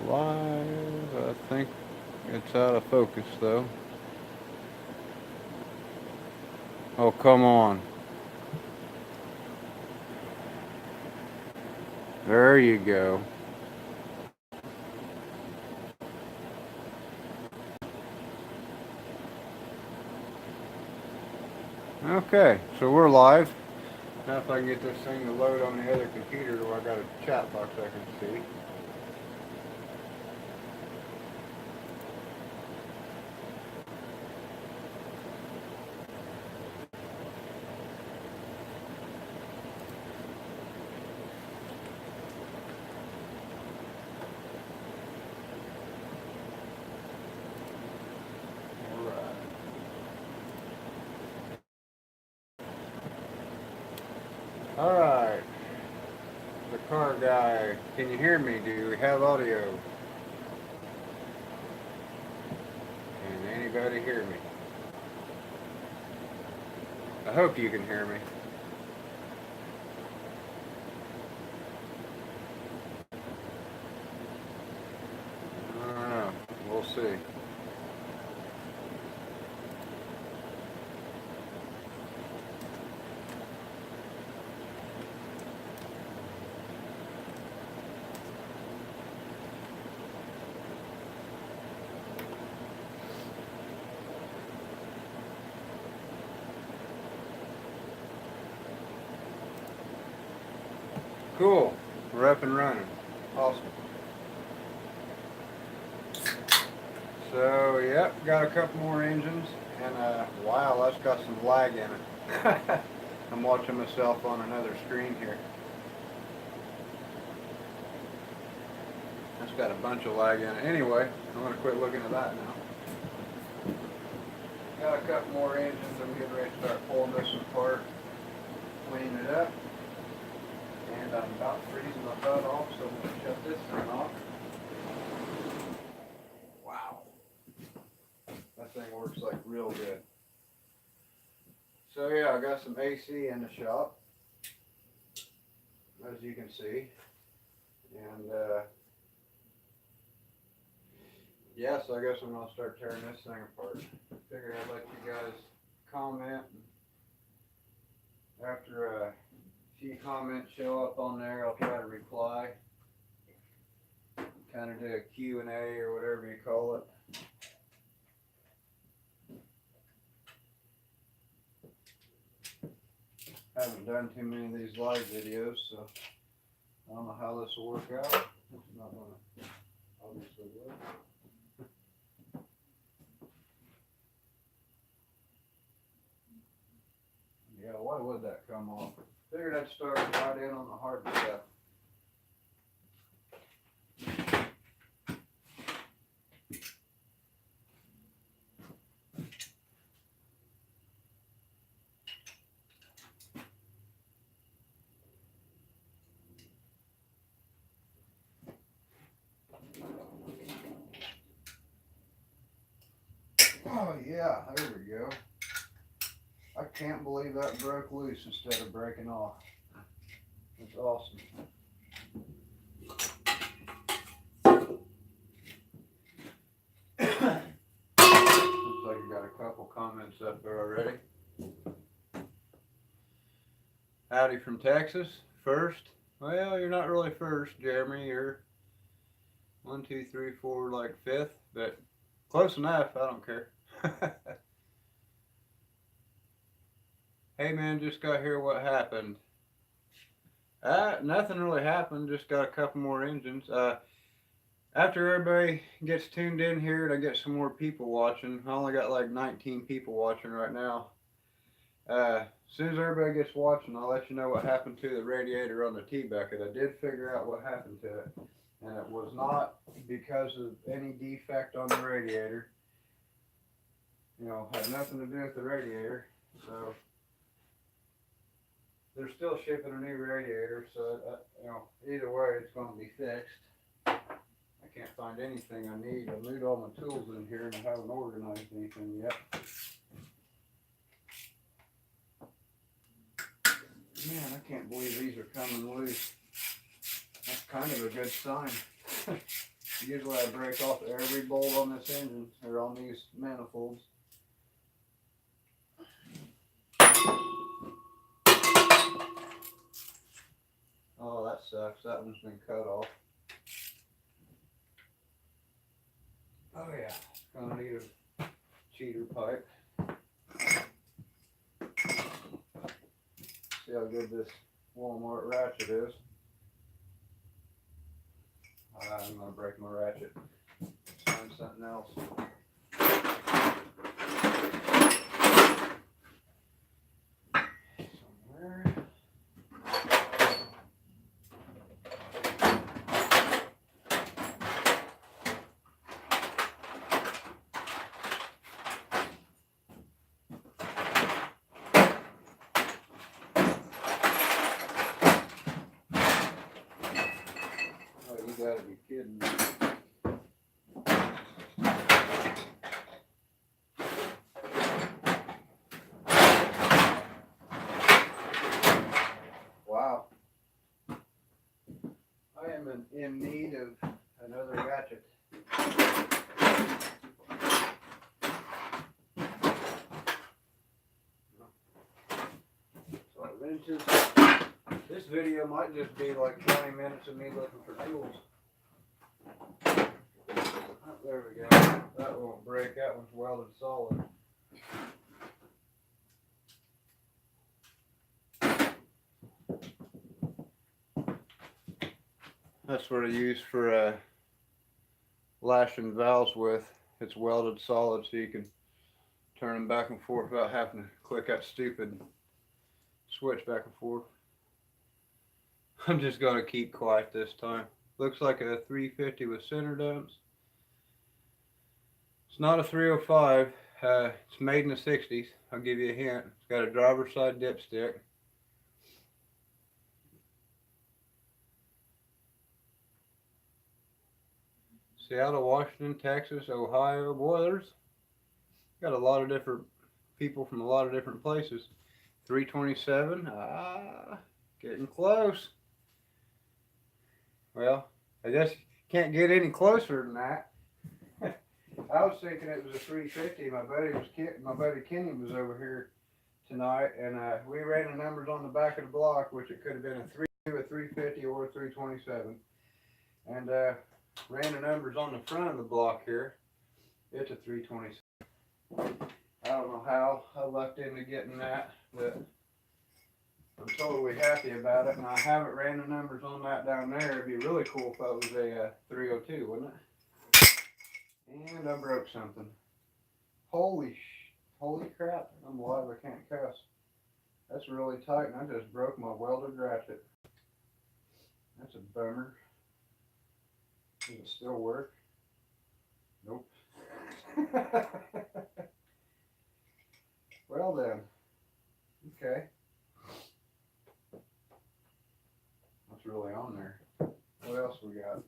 Live. I think it's out of focus though. Oh, come on. There you go. Okay, so we're live. Now if I can get this thing to load on the other computer where I got a chat box I can see. Alright, the car guy, can you hear me? Do we have audio? Can anybody hear me? I hope you can hear me. I don't know. We'll see. Cool. We're up and running. Awesome. So, yep, got a couple more engines, and wow, that's got some lag in it. I'm watching myself on another screen here. That's got a bunch of lag in it. Anyway, I'm going to quit looking at that now. Got a couple more engines. I'm getting ready to start pulling this apart, cleaning it up. And I'm about freezing my butt off, so I'm going to shut this thing off. Wow. That thing works like real good. So yeah, I got some AC in the shop, as you can see. And yeah, so I guess I'm going to start tearing this thing apart. Figured I'd let you guys comment. After a few comments show up on there, I'll try to reply. Kind of do a Q&A or whatever you call it. Haven't done too many of these live videos, so I don't know how this will work out. It's not going to obviously work. Yeah, why would that come off? Figured I'd start right in on the hard stuff. Oh yeah, there we go. I can't believe that broke loose instead of breaking off. That's awesome. Looks like you got a couple comments up there already. Howdy from Texas. First. Well, you're not really first, Jeremy. You're 1, 2, 3, 4, like fifth, but close enough. I don't care. Hey man, just got here. What happened? Nothing really happened. Just got a couple more engines. After everybody gets tuned in here and I get some more people watching, I only got like 19 people watching right now. As soon as everybody gets watching, I'll let you know what happened to the radiator on the T-bucket. I did figure out what happened to it, and it was not because of any defect on the radiator. You know, had nothing to do with the radiator, so they're still shipping a new radiator, so you know, either way it's going to be fixed. I can't find anything I need. I moved all my tools in here and I haven't organized anything yet. Man, I can't believe these are coming loose. That's kind of a good sign. Usually I break off every bolt on this engine, or on these manifolds. Oh, that sucks. That one's been cut off. Oh yeah, gonna need a cheater pipe. See how good this Walmart ratchet is. I'm gonna break my ratchet. Find something else. Somewhere. Oh, you gotta be kidding me. Wow. I am in need of another ratchet. 12 inches. This video might just be like 20 minutes of me looking for tools. Oh, there we go. That won't break. That one's welded solid. That's what I use for lashing valves with. It's welded solid, so you can turn them back and forth without having to click that stupid switch back and forth. I'm just going to keep quiet this time. Looks like a 350 with center dumps. It's not a 305. It's made in the 60s. I'll give you a hint. It's got a driver's side dipstick. Seattle, Washington, Texas, Ohio. Boy, there's got a lot of different people from a lot of different places. 327. Getting close. Well, I guess you can't get any closer than that. I was thinking it was a 350. My buddy Kenny was over here tonight, and we ran the numbers on the back of the block, which it could have been a 350, or a 327, and ran the numbers on the front of the block here. It's a 327. I don't know how I lucked into getting that, but I'm totally happy about it, and I haven't ran the numbers on that down there. It'd be really cool if that was a 302, wouldn't it? And I broke something. Holy crap! I'm alive. I can't cuss. That's really tight, and I just broke my welded ratchet. That's a bummer. Does it still work? Nope. Well then. Okay. What's really on there? What else we got?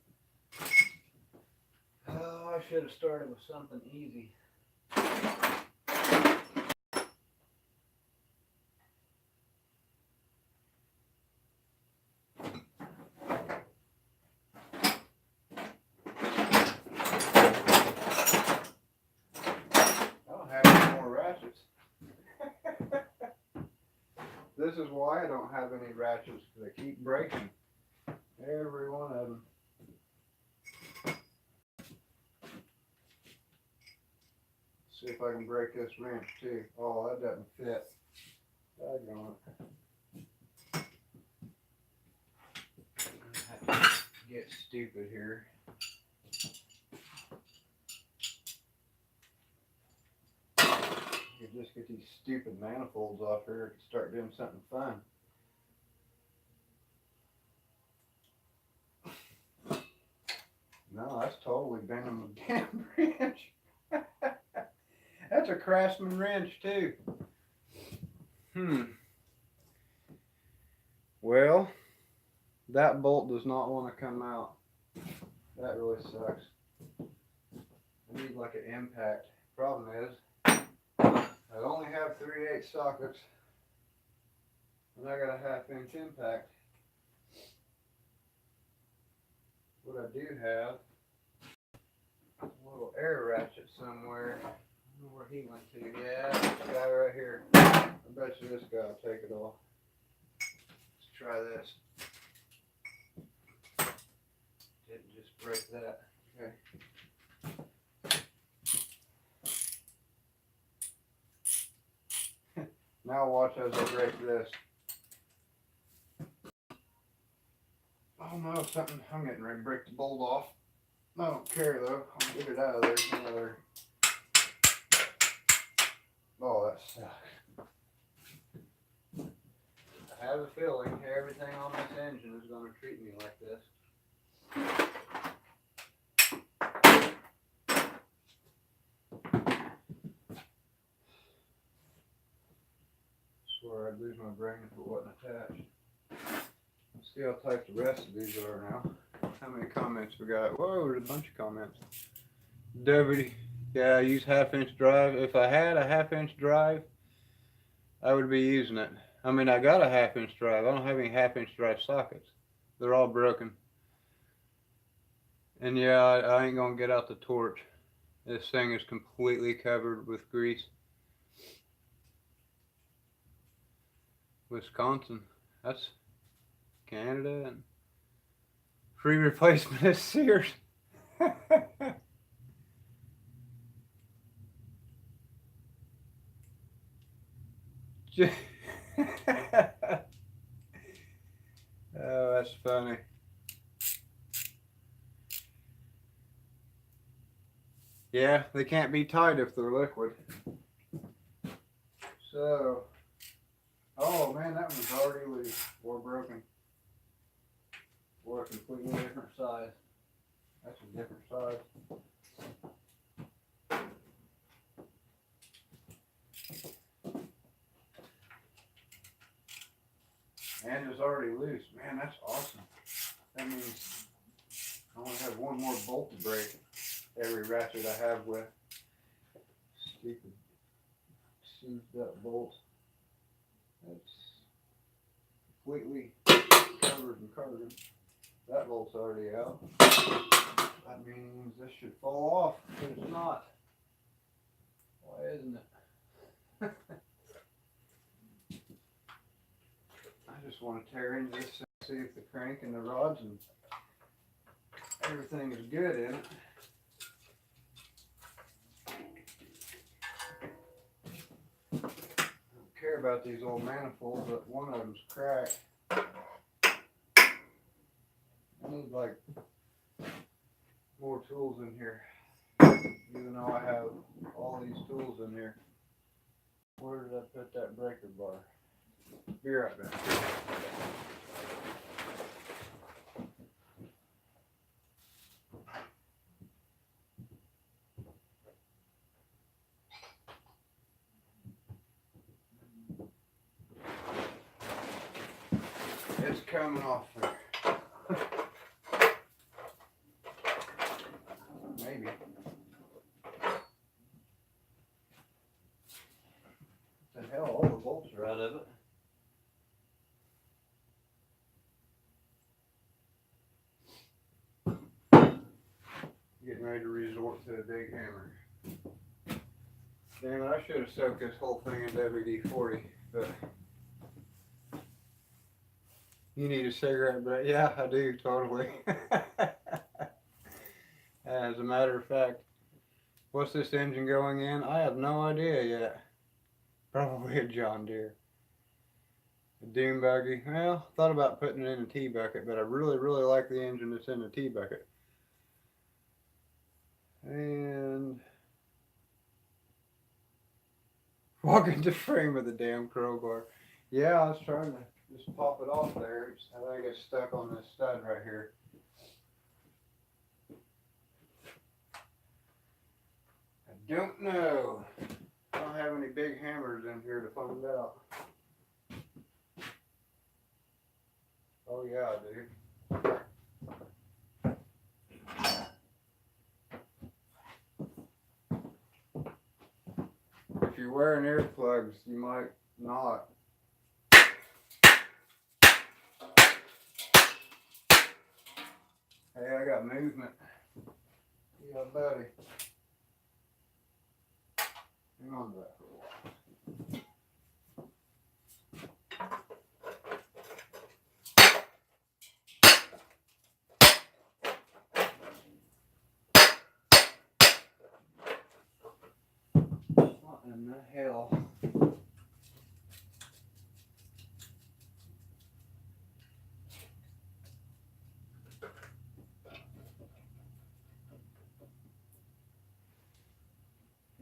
Oh, I should have started with something easy. This is why I don't have any ratchets, because they keep breaking. Every one of them. See if I can break this wrench too. Oh, that doesn't fit. Doggone it. I have to get stupid here. Just get these stupid manifolds off here and start doing something fun. No, that's totally bending the damn wrench. That's a Craftsman wrench too. Well, that bolt does not want to come out. That really sucks. I need like an impact. Problem is, I only have 3/8 sockets, and I got a 1/2 inch impact. What I do have little air ratchet somewhere. I don't know where he went to. Yeah, this guy right here. I bet you this guy will take it off. Let's try this. Didn't just break that. Okay. Now watch as I break this. Oh no, something, I'm getting ready to break the bolt off. I don't care though, I'll get it out of there. Another... Oh, that sucks. I have a feeling everything on this engine is going to treat me like this. Swear I'd lose my brain if it wasn't attached. Let's see how tight the rest of these are now. How many comments we got? Whoa, there's a bunch of comments. Deputy, yeah, I use 1/2-inch drive. If I had a 1/2-inch drive, I would be using it. I mean, I got a 1/2-inch drive. I don't have any 1/2-inch drive sockets. They're all broken. And yeah, I ain't gonna get out the torch. This thing is completely covered with grease. Wisconsin, that's Canada, and free replacement is Sears. Oh, that's funny. Yeah, they can't be tight if they're liquid. So, oh man, that one's already loose or broken. Or a completely different size. That's a different size. And it's already loose. Man, that's awesome. That means I only have one more bolt to break every ratchet I have with. Stupid seized up bolt. That's completely covered in carbon. That bolt's already out. That means this should fall off, but it's not. Why isn't it? I just want to tear into this and see if the crank and the rods and everything is good in it. I don't care about these old manifolds, but one of them's cracked. I need like more tools in here, even though I have all these tools in here. Where did I put that breaker bar? Be right back. It's coming off there. Maybe. What the hell? All the bolts are out of it. Getting ready to resort to a big hammer. Damn it, I should have soaked this whole thing in WD-40, but you need a cigarette break. Yeah, I do, totally. As a matter of fact, what's this engine going in? I have no idea yet. Probably a John Deere. A dune buggy. Well, thought about putting it in a T-bucket, but I really, really like the engine that's in the T-bucket. And walking the frame of the damn crowbar. Yeah, I was trying to just pop it off there. I think it's stuck on this stud right here. I don't know. I don't have any big hammers in here to find out. Oh yeah, I do. If you're wearing earplugs, you might not. Hey, I got movement. Yeah, buddy. Hang on to that for a while. What in the hell?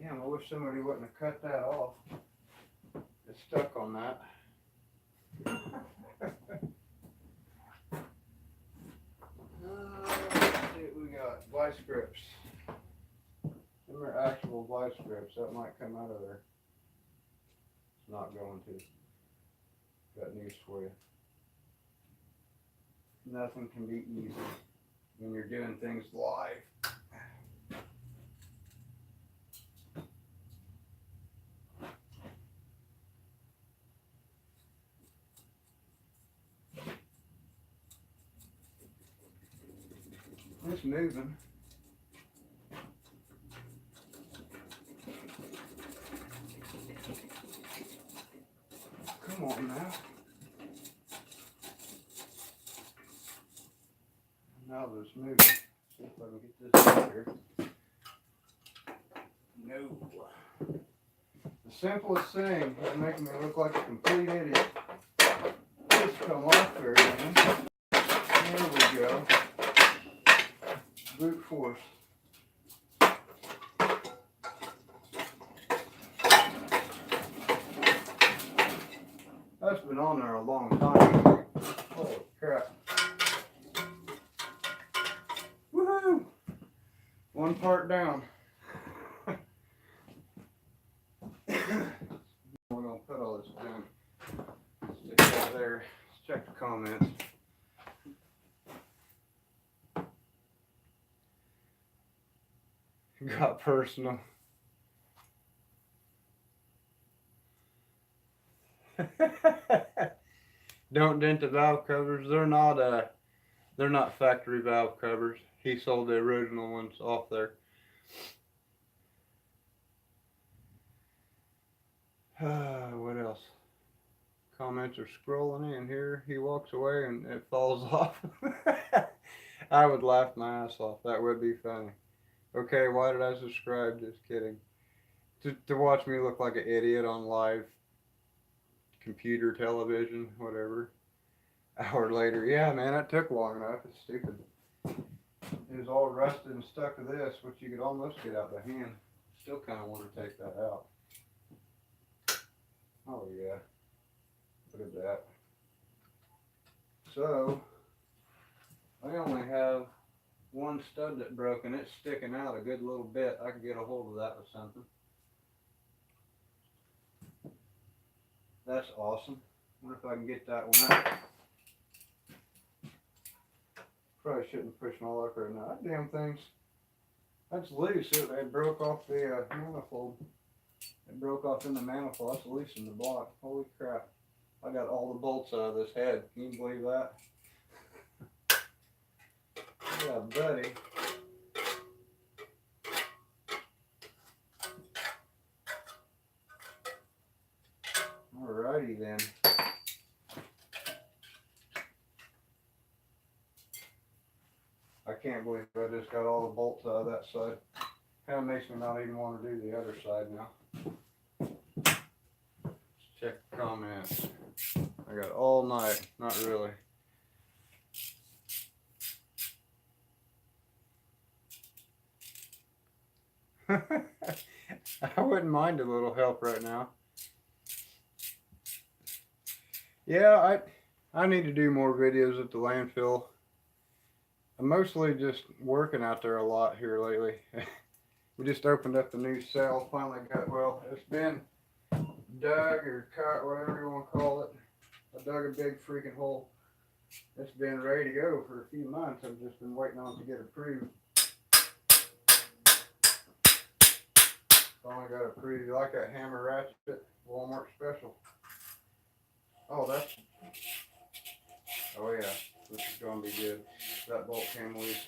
Damn, I wish somebody wouldn't have cut that off. It's stuck on that. Let's see what we got. Vice grips. Them are actual vice grips. That might come out of there. It's not going to. Got news for you. Nothing can be easy when you're doing things live. It's moving. Come on now. Now that it's moving. See if I can get this out here. No. The simplest thing is making me look like a complete idiot. Just come off there, man. There we go. Brute force. That's been on there a long time. Holy crap. Woohoo! One part down. We're going to put all this down. Stick that there. Let's check the comments. Got personal. Don't dent the valve covers. They're not factory valve covers. He sold the original ones off there. What else? Comments are scrolling in here. He walks away and it falls off. I would laugh my ass off. That would be funny. Okay, why did I subscribe? Just kidding. To watch me look like an idiot on live computer, television, whatever. Hour later, yeah, man, that took long enough. It's stupid. It was all rusted and stuck to this, which you could almost get out by hand. Still kind of want to take that out. Oh yeah, look at that. So I only have one stud that broke and it's sticking out a good little bit. I could get a hold of that with something. That's awesome. Wonder if I can get that one out. Probably shouldn't push my luck right now. That damn thing's, that's loose. It broke off the manifold. It broke off in the manifold. That's loose in the block. Holy crap. I got all the bolts out of this head. Can you believe that? Yeah, buddy. Alrighty then. I can't believe I just got all the bolts out of that side. Kind of makes me not even want to do the other side now. Let's check the comments. I got all night. Not really. I wouldn't mind a little help right now. Yeah, I need to do more videos at the landfill. I'm mostly just working out there a lot here lately. We just opened up the new cell. Finally got, well, it's been dug or cut, whatever you want to call it. I dug a big freaking hole. It's been ready to go for a few months. I've just been waiting on it to get approved. Finally got approved. You like that hammer ratchet? Walmart special. Oh, that's, oh yeah, this is going to be good. That bolt came loose.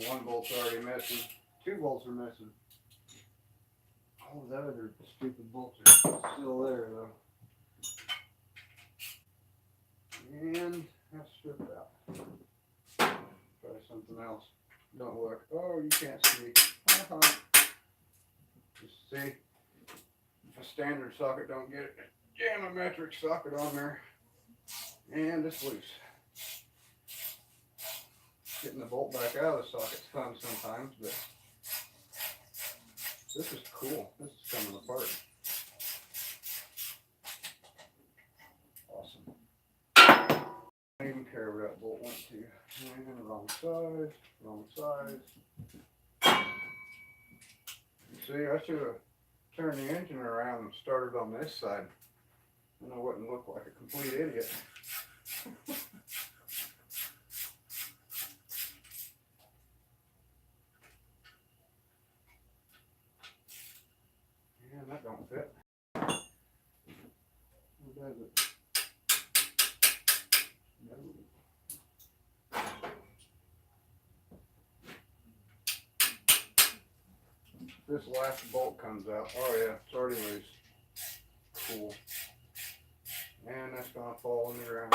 One bolt's already missing. 2 bolts are missing. All the other stupid bolts are still there though. And that's stripped out. Try something else. Don't look. Oh, you can't see. Just see. A standard socket don't get it. Jam a metric socket on there. And it's loose. Getting the bolt back out of the socket's fun sometimes, but this is cool. This is coming apart. Awesome. I don't even care where that bolt went to. And the wrong side, wrong size. See, I should have turned the engine around and started on this side. Then I wouldn't look like a complete idiot. Yeah, that don't fit. What does it? No. This last bolt comes out. Oh yeah, it's already loose. Cool. And that's gonna fall in the ground.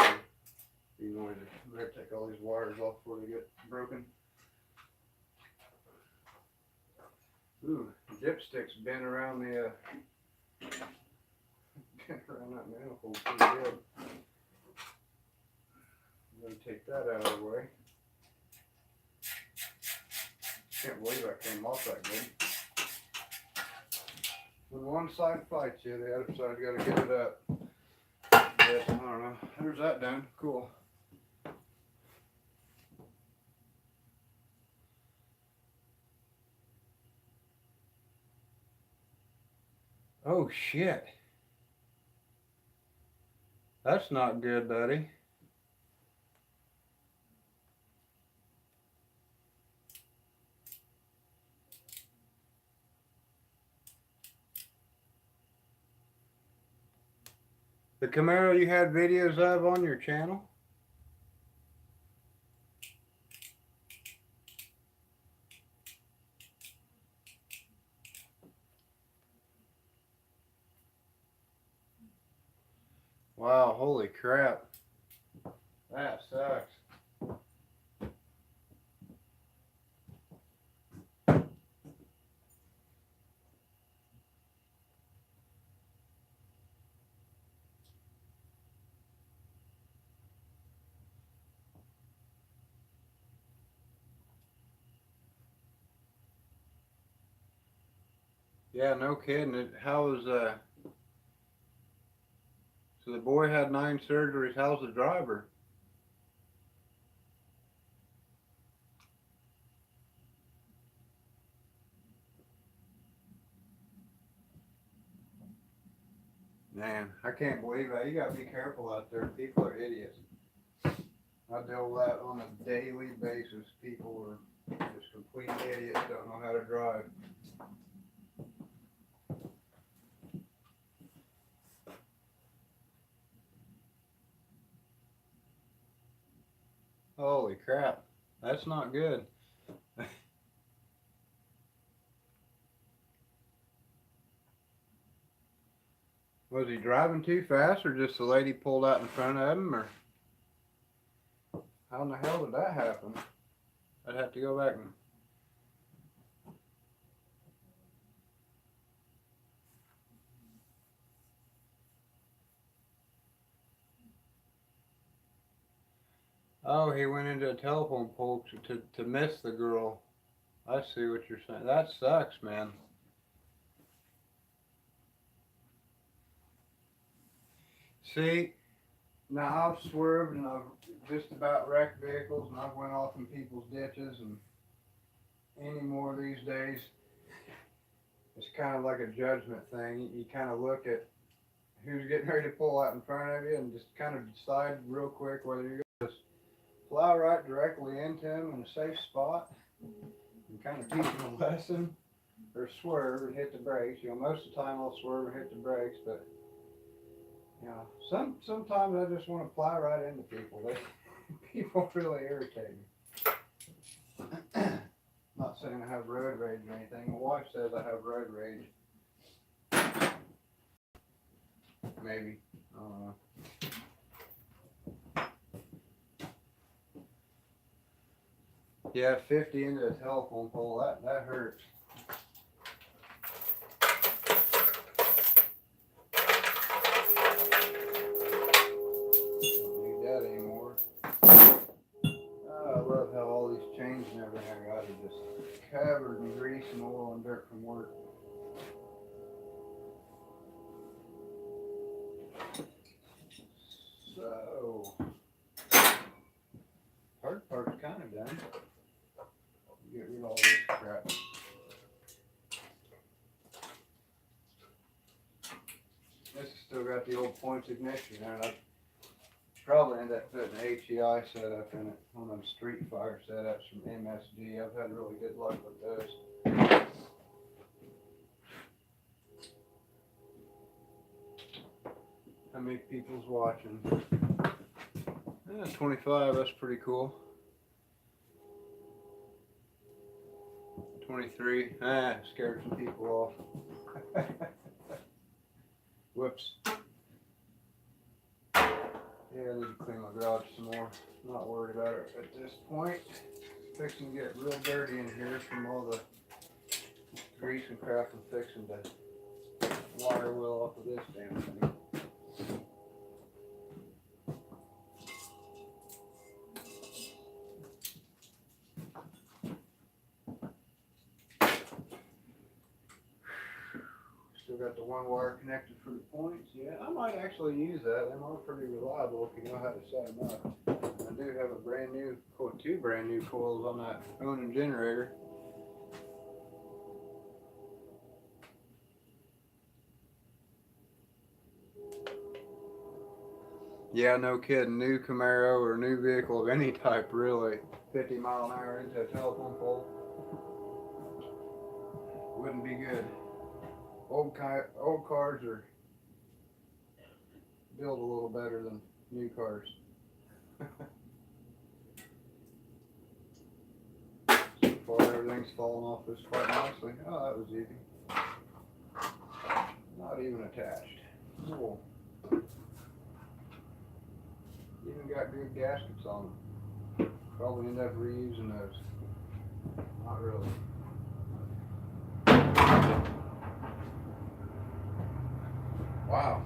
Be noisy. I'm gonna take all these wires off before they get broken. Ooh, the dipstick's been around the around that manifold pretty good. I'm gonna take that out of the way. Can't believe I came off that good. When one side fights you, the other side's got to give it up. Yes, I don't know. There's that done. Cool. Oh shit. That's not good, buddy. The Camaro you had videos of on your channel? Wow, holy crap. That sucks. Yeah, no kidding. How was so the boy had 9 surgeries. How's the driver? Man, I can't believe that. You gotta be careful out there. People are idiots. I deal with that on a daily basis. People are just complete idiots, don't know how to drive. Holy crap. That's not good. Was he driving too fast, or just the lady pulled out in front of him, or how in the hell did that happen? I'd have to go back and... Oh, he went into a telephone pole to miss the girl. I see what you're saying. That sucks, man. See, now I've swerved and I've just about wrecked vehicles, and I've went off in people's ditches, and any more these days, it's kind of like a judgment thing. You kind of look at who's getting ready to pull out in front of you and just kind of decide real quick whether you're going to plow right directly into him in a safe spot and kind of teach him a lesson, or swerve and hit the brakes. You know, most of the time I'll swerve and hit the brakes, but you know, sometimes I just want to plow right into people. People really irritate me. Not saying I have road rage or anything. My wife says I have road rage. Maybe. I don't know. Yeah, 50 into a telephone pole, that hurts. Don't need that anymore. I love how all these chains and everything I got are just covered in grease and oil and dirt from work. So, hard part's kind of done. Get rid of all this crap. This has still got the old points ignition in it. I'd probably end up putting an HEI setup in it, one of them Street Fire setups from MSG. I've had really good luck with those. How many people's watching? 25, that's pretty cool. 23, scared some people off. Whoops. Yeah, I need to clean my garage some more. Not worried about it at this point. Fixing to get real dirty in here from all the grease and crap I'm fixing to wire wheel off of this damn thing. Still got the one wire connected for the points. Yeah, I might actually use that. Them are pretty reliable if you know how to set them up. I do have a brand new, two brand new coils on that Onan generator. Yeah, no kidding. New Camaro or new vehicle of any type, really. 50 mile an hour into a telephone pole. Wouldn't be good. Old cars are built a little better than new cars. So far, everything's falling off this quite nicely. Oh, that was easy. Not even attached. Cool. Even got good gaskets on them. Probably end up reusing those. Not really. Wow.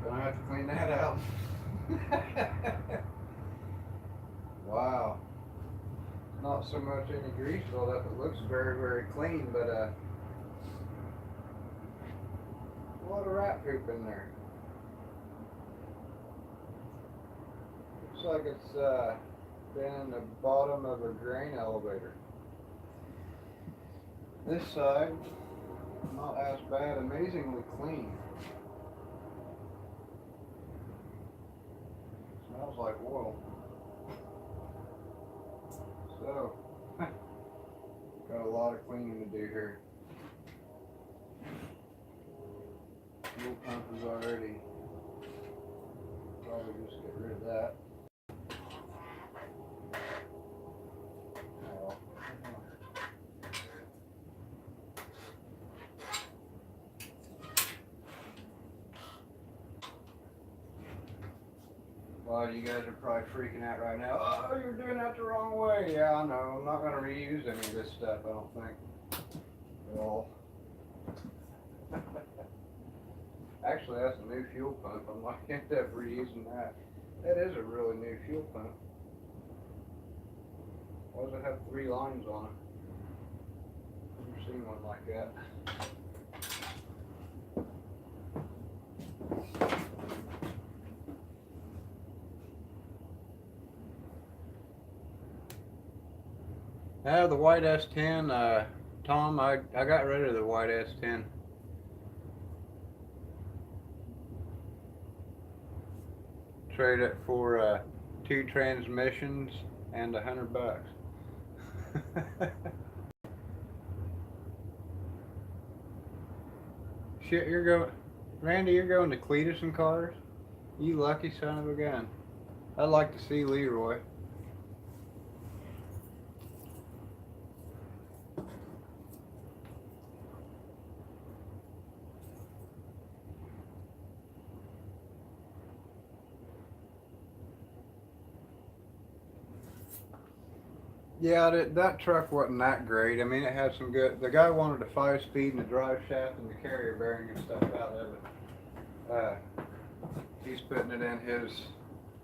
Gonna have to clean that out. Wow. Not so much any grease buildup. It looks very, very clean, but a lot of rat poop in there. Looks like it's been in the bottom of a grain elevator. This side, not as bad, amazingly clean. Smells like oil. So, got a lot of cleaning to do here. Fuel pump is already, probably just get rid of that. Well, you guys are probably freaking out right now. Oh, you're doing that the wrong way. Yeah, I know. I'm not going to reuse any of this stuff, I don't think. At all. Actually, that's a new fuel pump. I might end up reusing that. That is a really new fuel pump. Why does it have 3 lines on it? Never seen one like that. The white S10, Tom, I got rid of the white S10. Trade it for 2 transmissions and $100. Shit, you're going, Randy, you're going to Cletus and cars? You lucky son of a gun. I'd like to see Leroy. Yeah, that truck wasn't that great. I mean, it had some good. The guy wanted a 5-speed and a drive shaft and the carrier bearing and stuff out of it. He's putting it in his.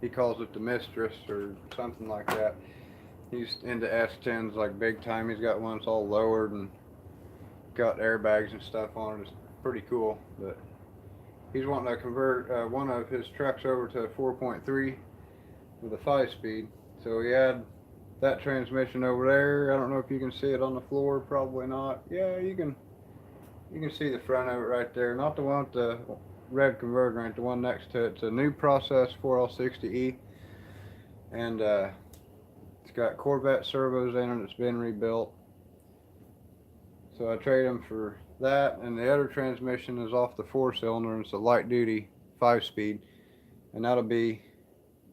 He calls it the Mistress or something like that. He's into S10s like big time. He's got one that's all lowered and got airbags and stuff on it. It's pretty cool. But he's wanting to convert one of his trucks over to a 4.3 with a 5-speed. So he had that transmission over there. I don't know if you can see it on the floor. Probably not. Yeah, you can. You can see the front of it right there. Not the one with the red converter, right? The one next to it. It's a new process 4L60E, and it's got Corvette servos in it. It's been rebuilt. So I trade them for that, and the other transmission is off the 4-cylinder, and it's a light-duty 5-speed, and that'll be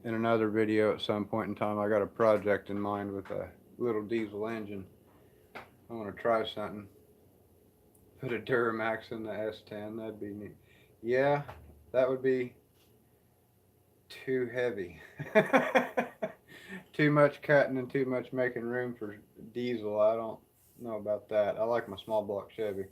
in another video at some point in time. I got a project in mind with a little diesel engine. I want to try something. Put a Duramax in the S10. That'd be neat. Yeah, that would be too heavy. Too much cutting and too much making room for diesel. I don't know about that. I like my small block Chevy.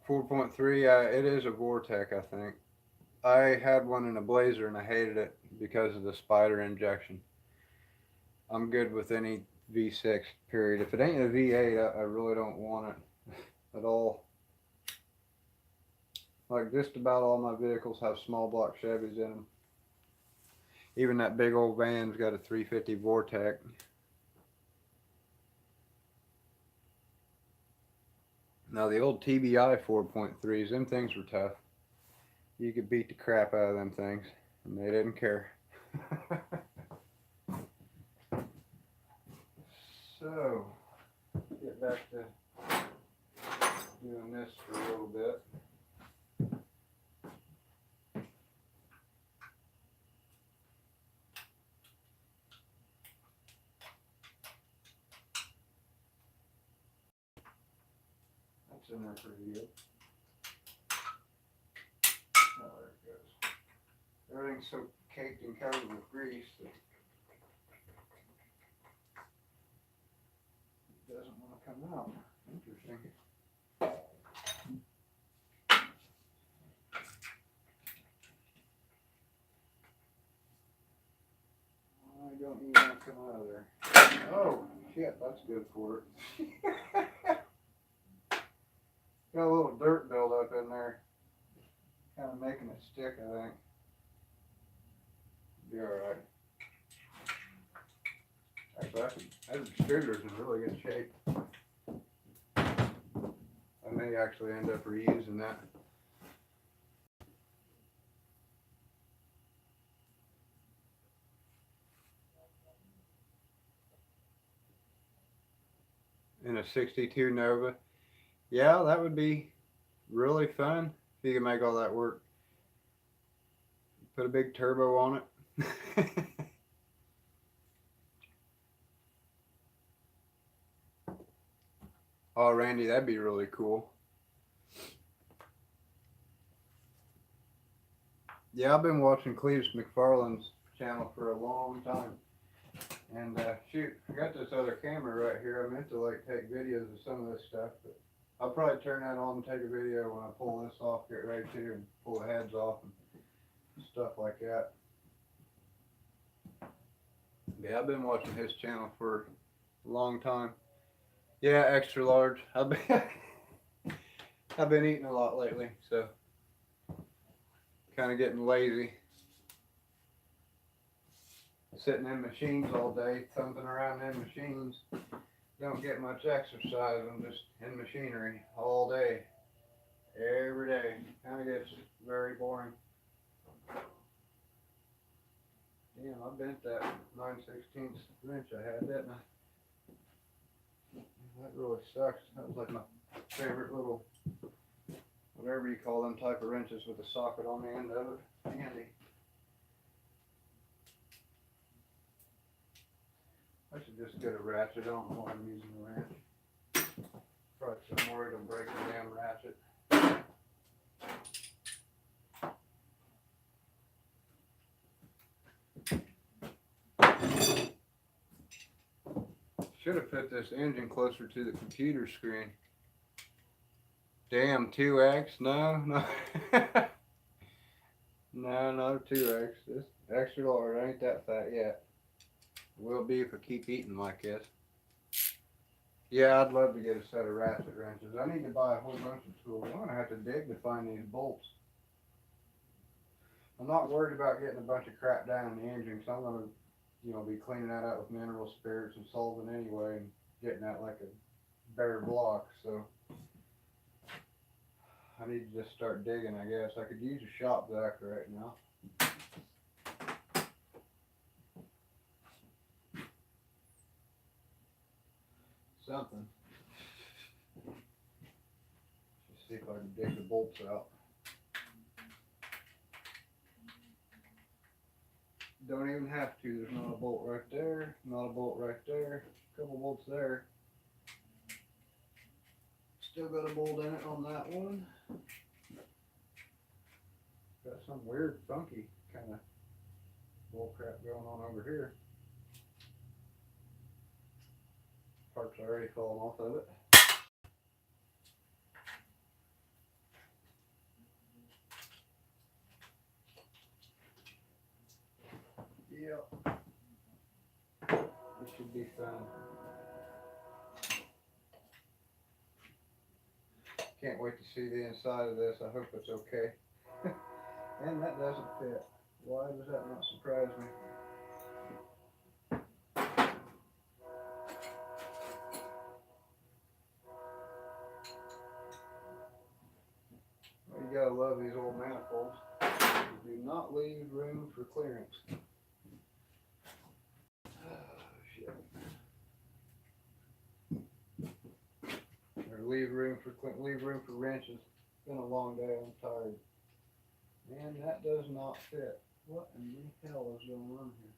.3, it is a Vortec, I think. I had one in a Blazer and I hated it because of the spider injection. I'm good with any V6, period. If it ain't a V8, I really don't want it at all. Like just about all my vehicles have small block Chevys in them. Even that big old van's got a 350 Vortec. Now the old TBI 4.3s, them things were tough. You could beat the crap out of them things, and they didn't care. So, get back to doing this for a little bit. That's in there pretty good. Oh, there it goes. Everything's so caked and covered with grease that it doesn't want to come out. Interesting. I don't even want to come out of there. Oh, shit, that's good for it. Got a little dirt buildup in there. Kind of making it stick, I think. Be alright. Actually, that distributor's in really good shape. I may actually end up reusing that. In a 62 Nova. Yeah, that would be really fun if you could make all that work. Put a big turbo on it. Oh, Randy, that'd be really cool. Yeah, I've been watching Cletus McFarland's channel for a long time. And shoot, I got this other camera right here. I meant to like take videos of some of this stuff, but I'll probably turn that on and take a video when I pull this off, get ready to, and pull the heads off and stuff like that. Yeah, I've been watching his channel for a long time. Yeah, extra large. I've been eating a lot lately, so kind of getting lazy. Sitting in machines all day, thumping around in machines. Don't get much exercise. I'm just in machinery all day, every day. Kind of gets very boring. Damn, I bent that 9/16 wrench I had, didn't I? That really sucks. That was like my favorite little, whatever you call them type of wrenches with a socket on the end of it. Handy. I should just get a ratchet. I don't know why I'm using a wrench. Probably so I'm worried I'll break the damn ratchet. Should have put this engine closer to the computer screen. Damn, 2X? No, no. No, 2X. This extra large. Ain't that fat yet. Will be if I keep eating like this. Yeah, I'd love to get a set of ratchet wrenches. I need to buy a whole bunch of tools. I'm gonna have to dig to find these bolts. I'm not worried about getting a bunch of crap down in the engine, because I'm gonna, be cleaning that out with mineral spirits and solvent anyway, and getting that like a bare block. So I need to just start digging, I guess. I could use a shop vac right now. Something. Let's see if I can dig the bolts out. Don't even have to. There's not a bolt right there. Not a bolt right there. A couple bolts there. Still got a bolt in it on that one. Got some weird, funky kind of bull crap going on over here. Parts already falling off of it. Yep. This should be fun. Can't wait to see the inside of this. I hope it's okay. And that doesn't fit. Why does that not surprise me? Well, you gotta love these old manifolds. Do not leave room for clearance. Or leave room for wrenches. It's been a long day. I'm tired. Man, that does not fit. What in the hell is going on here?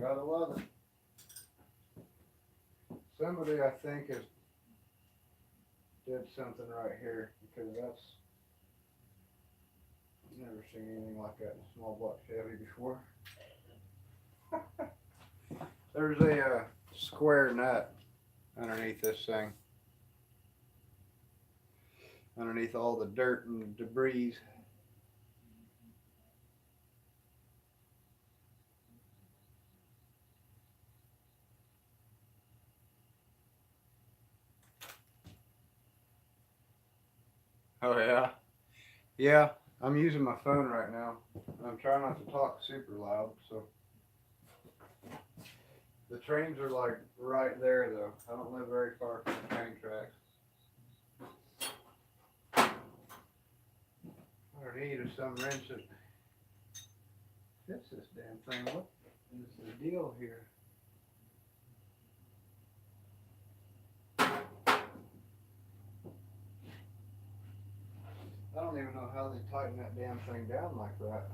Gotta love it. Somebody, I think, has did something right here, because that's, I've never seen anything like that in a small block Chevy before. There's a square nut underneath this thing, underneath all the dirt and debris. Oh yeah? Yeah, I'm using my phone right now. I'm trying not to talk super loud, so. The trains are like right there though. I don't live very far from the train tracks. What I need is some wrench that fits this damn thing. What is the deal here? I don't even know how they tighten that damn thing down like that.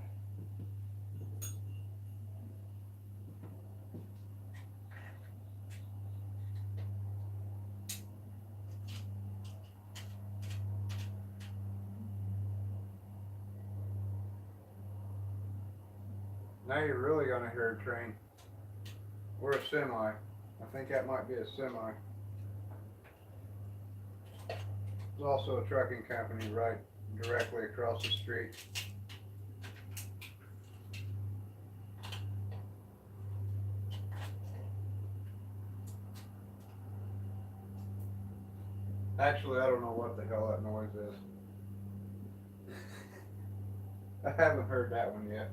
Now you're really gonna hear a train. Or a semi. I think that might be a semi. There's also a trucking company right directly across the street. Actually, I don't know what the hell that noise is. I haven't heard that one yet.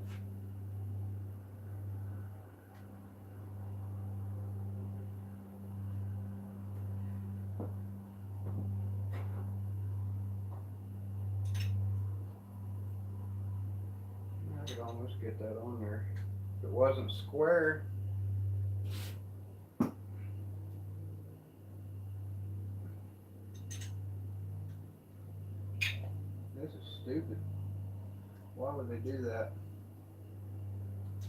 I could almost get that on there. If it wasn't square. This is stupid. Why would they do that?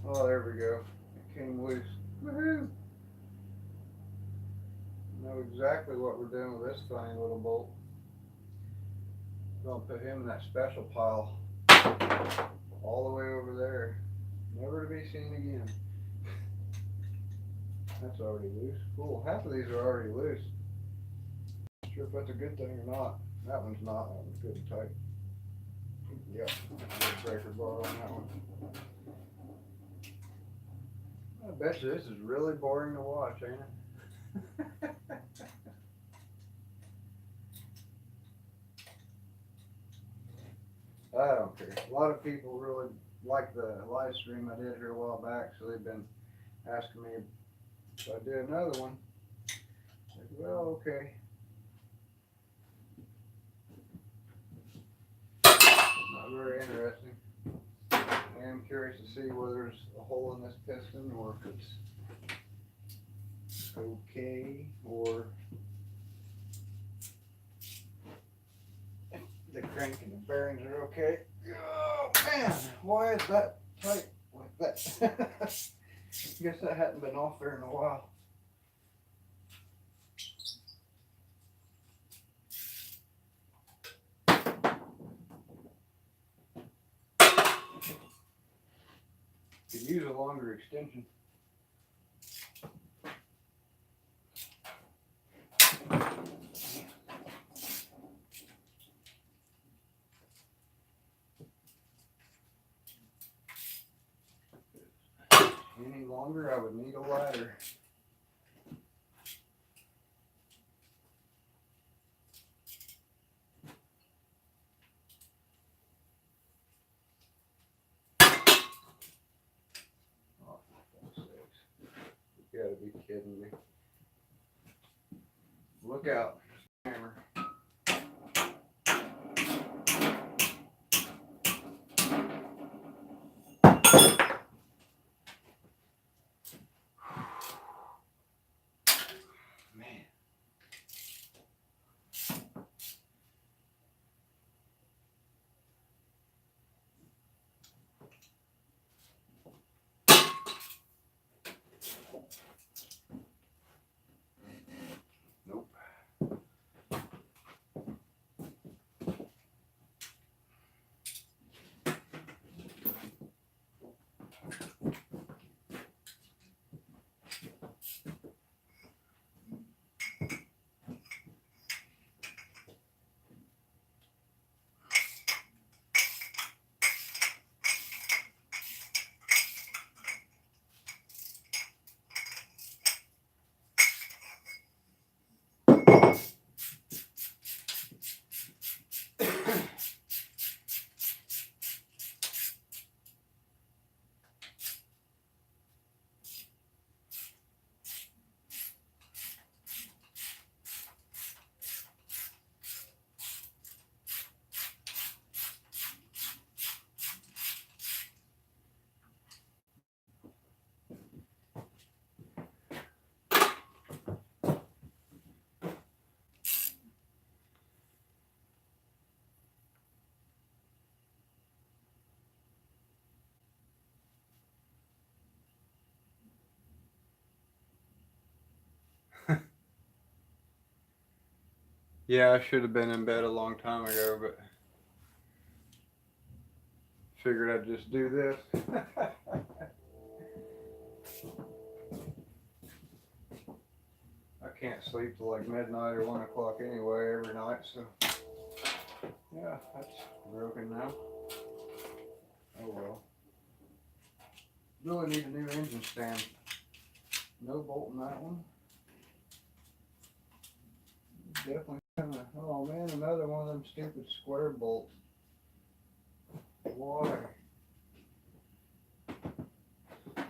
Oh, there we go. It came loose. Woohoo! know exactly what we're doing with this funny little bolt. We're gonna put him in that special pile all the way over there, never to be seen again. That's already loose. Cool. Half of these are already loose. Not sure if that's a good thing or not. That one's not. That one's good and tight. Yep. Good breaker bar on that one. I bet you this is really boring to watch, ain't it? I don't care. A lot of people really like the live stream I did here a while back, so they've been asking me if I do another one. Like, well, okay. Not very interesting. I am curious to see whether there's a hole in this piston or if it's okay, or if the crank and the bearings are okay. Oh man, why is that tight like that? Guess that hadn't been off there in a while. Could use a longer extension. Any longer, I would need a ladder. Oh, for fuck's sakes. You gotta be kidding me. Look out, hammer. Man. Nope. Yeah, I should have been in bed a long time ago, but figured I'd just do this. I can't sleep till like midnight or 1 o'clock anyway every night, so yeah, that's broken now. Oh well. Really need a new engine stand. No bolt in that one. Definitely kinda, oh man, another one of them stupid square bolts. Why? Why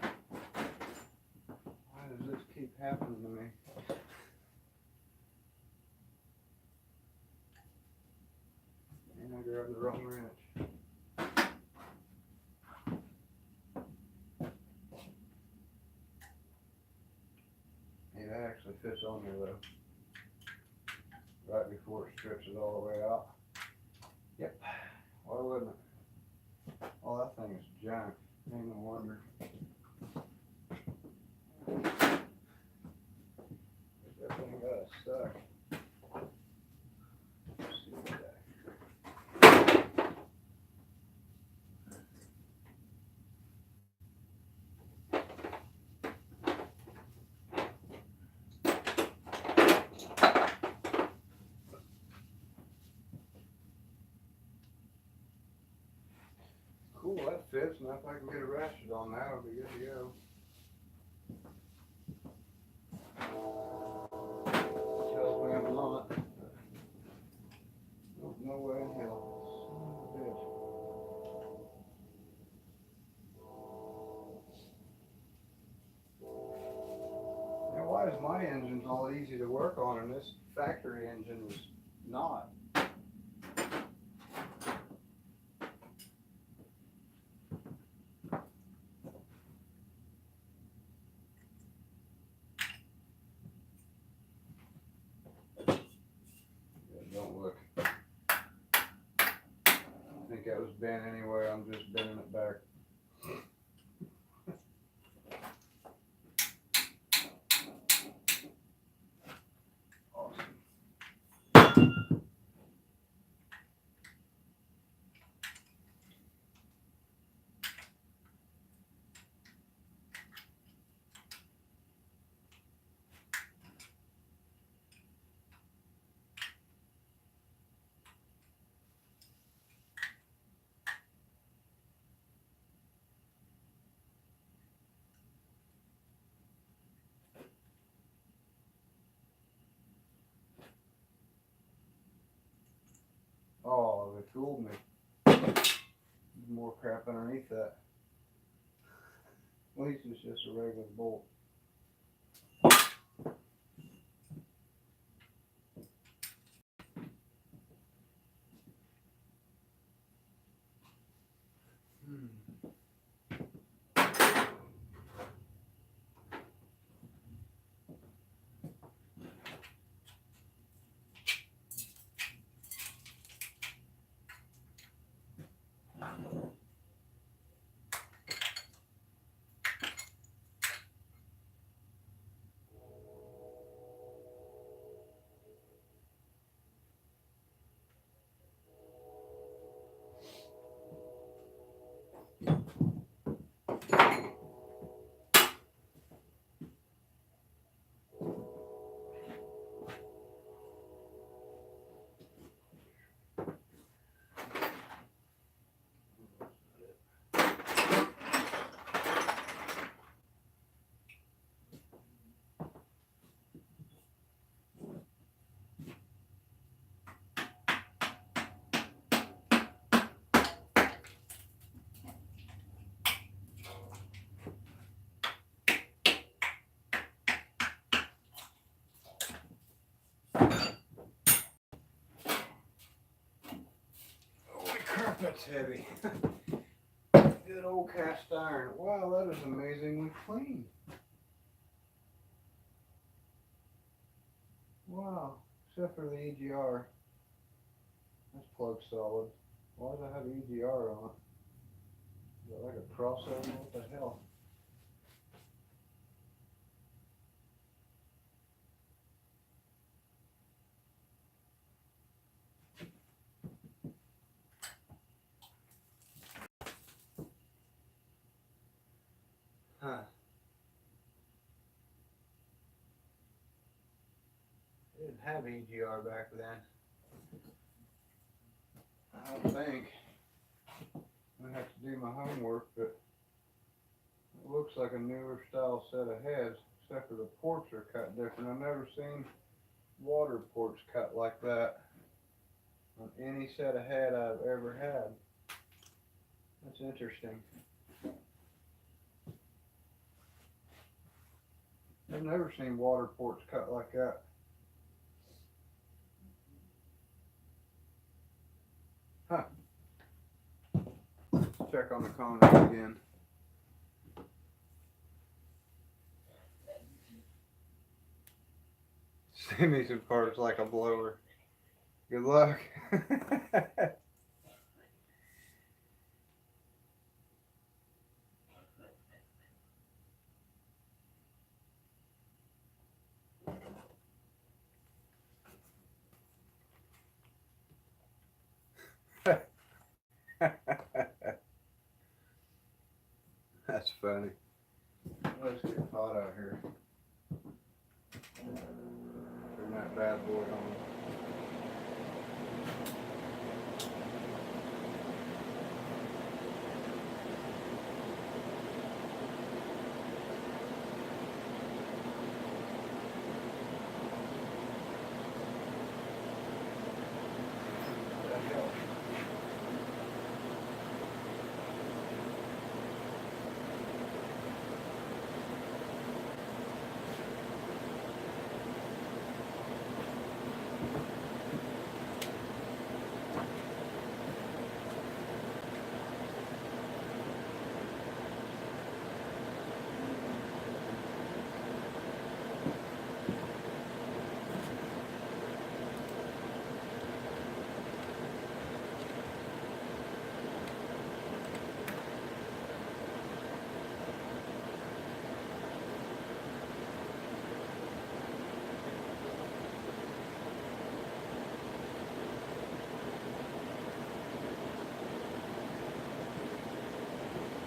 does this keep happening to me? And I grabbed the wrong wrench. Yeah, that actually fits on there though. Right before it strips it all the way out. Yep. Why wouldn't it? Oh, that thing is junk. Ain't no wonder. That thing got a stuck. Let's see what that. Cool, that fits. Now if I can get a ratchet on that, it'll be good to go. Tells me I'm not. No way in hell. Son of a bitch. Now why is my engine's all easy to work on and this factory engine was not? Don't look. I think that was bent anyway. I'm just bending it back. Awesome. Oh, they fooled me. There's more crap underneath that. At least it's just a regular bolt. Holy crap, that's heavy. Good old cast iron. Wow, that is amazingly clean. Wow, except for the EGR. That's plug solid. Why does it have EGR on it? Is that like a crossover? What the hell? Huh. They didn't have EGR back then. I don't think. I have to do my homework, but it looks like a newer style set of heads, except for the ports are cut different. I've never seen water ports cut like that on any set of head I've ever had. That's interesting. I've never seen water ports cut like that. Huh. Let's check on the comments again. Send me some parts like a blower. Good luck. funny. Let's get hot out here. Turn that bad boy on.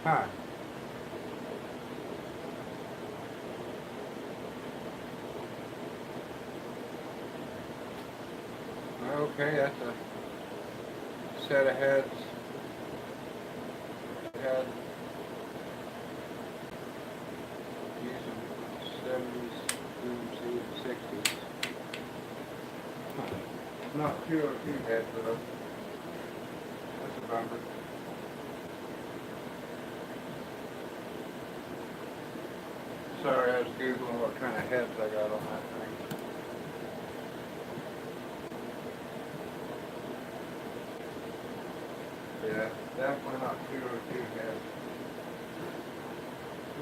Huh. Okay, that's a set of heads. Head. Using 70s, boom, 60s. Huh. Not 202 heads though. That's a bummer. Sorry, I was Googling what kind of heads I got on that thing. Yeah, definitely not 202 heads.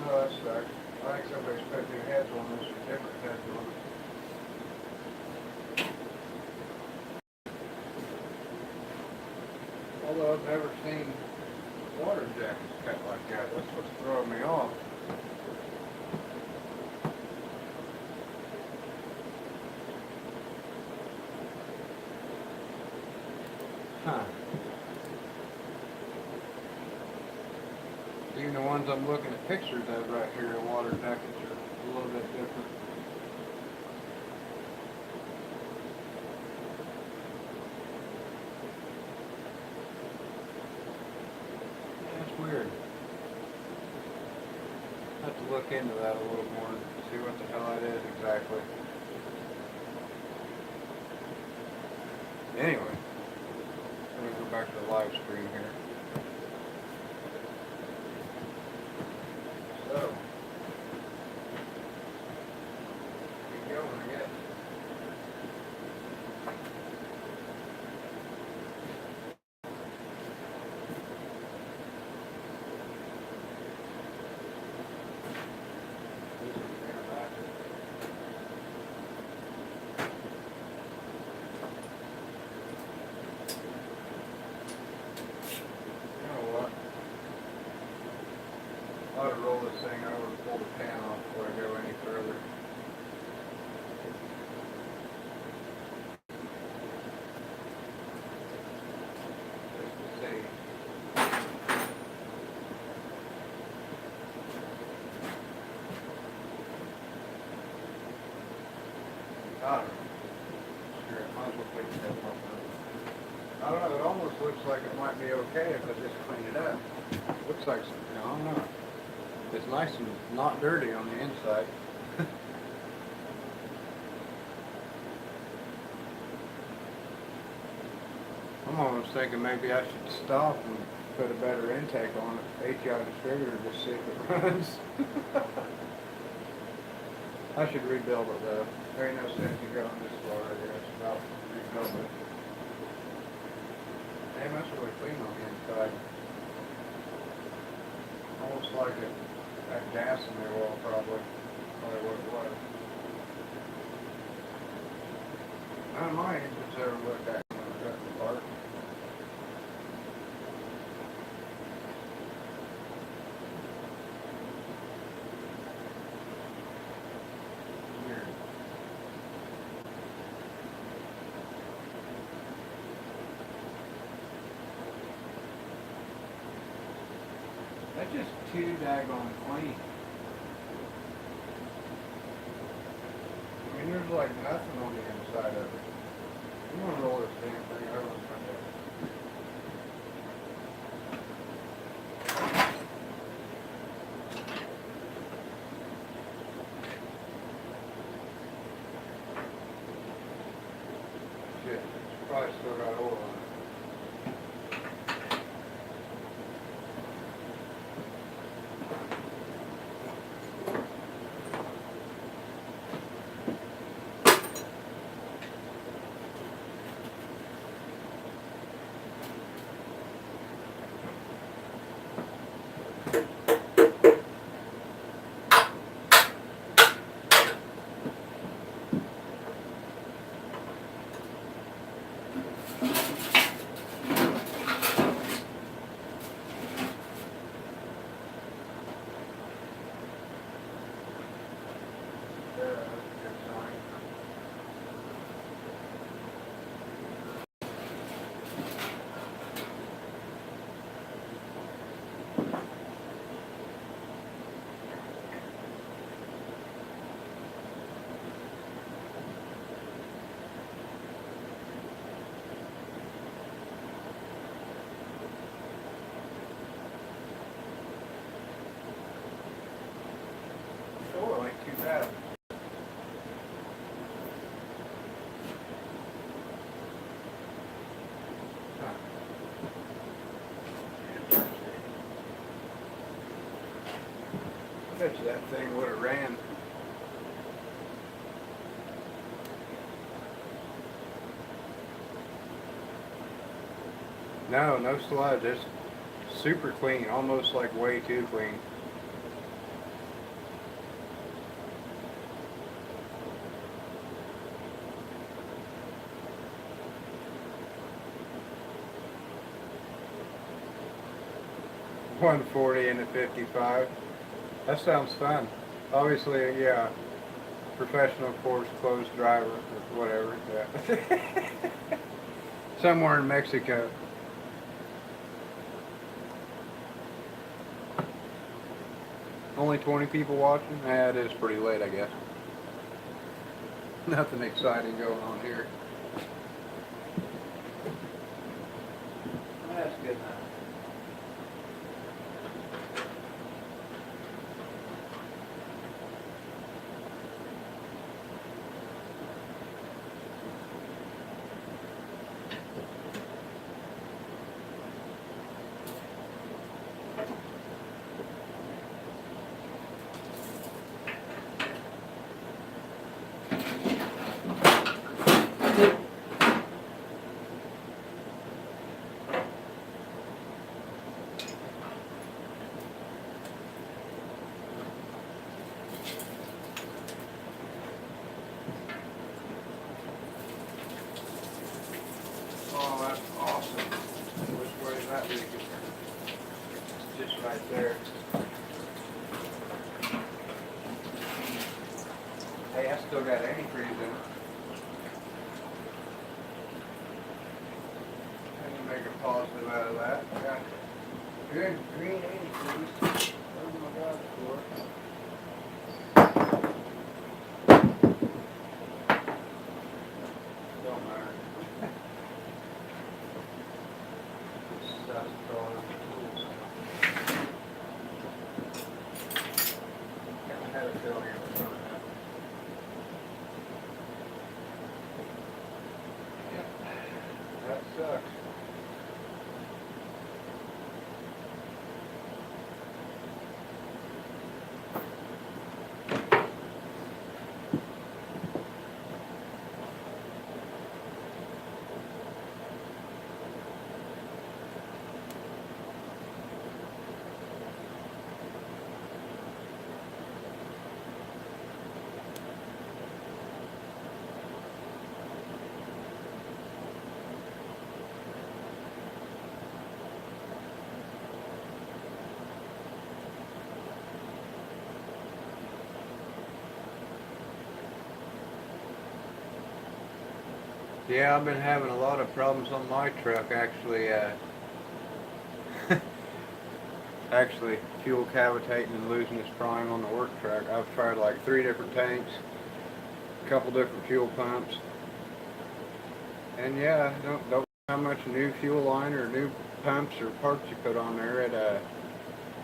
No, that sucks. I think somebody's put new heads on this or different heads on it. Although I've never seen water jackets cut like that. That's what's throwing me off. Huh. Even the ones I'm looking at pictures of right here, the water jackets are a little bit different. That's weird. I have to look into that a little more and see what the hell that is exactly. Anyway, I'm going to go back to the live stream here. So, keep going, I guess. I ought to roll this thing over and pull the pan off before I go any further. Just to see. I don't know. Sure, I might as well take the head off. I don't know, it almost looks like it might be okay if I just clean it up. Looks like something, I don't know. It's nice and not dirty on the inside. I'm almost thinking maybe I should stop and put a better intake on it, ATI distributor, just see if it runs. I should rebuild it though. There ain't no sense in going this far, I guess, without rebuilding it. Damn, that's really clean on the inside. Almost like it had gas in the oil, probably what it was. None of my engines ever looked at when I got the part. Weird. That just too daggone clean. I mean, there's like nothing on the inside of it. I'm gonna roll this damn thing over with my head. Shit, it's probably still got oil on it. Oil ain't too bad. I bet you that thing would have ran. No, no sludge. It's super clean, almost like way too clean. $140 and a 55. That sounds fun. Obviously, yeah, professional course closed driver or whatever. Yeah. Somewhere in Mexico. Only 20 people watching? Yeah, it is pretty late, I guess. Nothing exciting going on here. That's good enough. Oh, that's awesome. Which way is that leaking? It's just right there. Hey, I still got antifreeze in it. I can make a positive out of that. I got good green antifreeze. Oh my God, for don't matter. Stuff's going on the tools. I had a feeling it was going to happen. Yep. That sucks. Yeah, I've been having a lot of problems on my truck actually. actually fuel cavitating and losing its prime on the work track. I've tried like 3 different tanks, a couple different fuel pumps, and yeah, don't know how much new fuel line or new pumps or parts you put on there,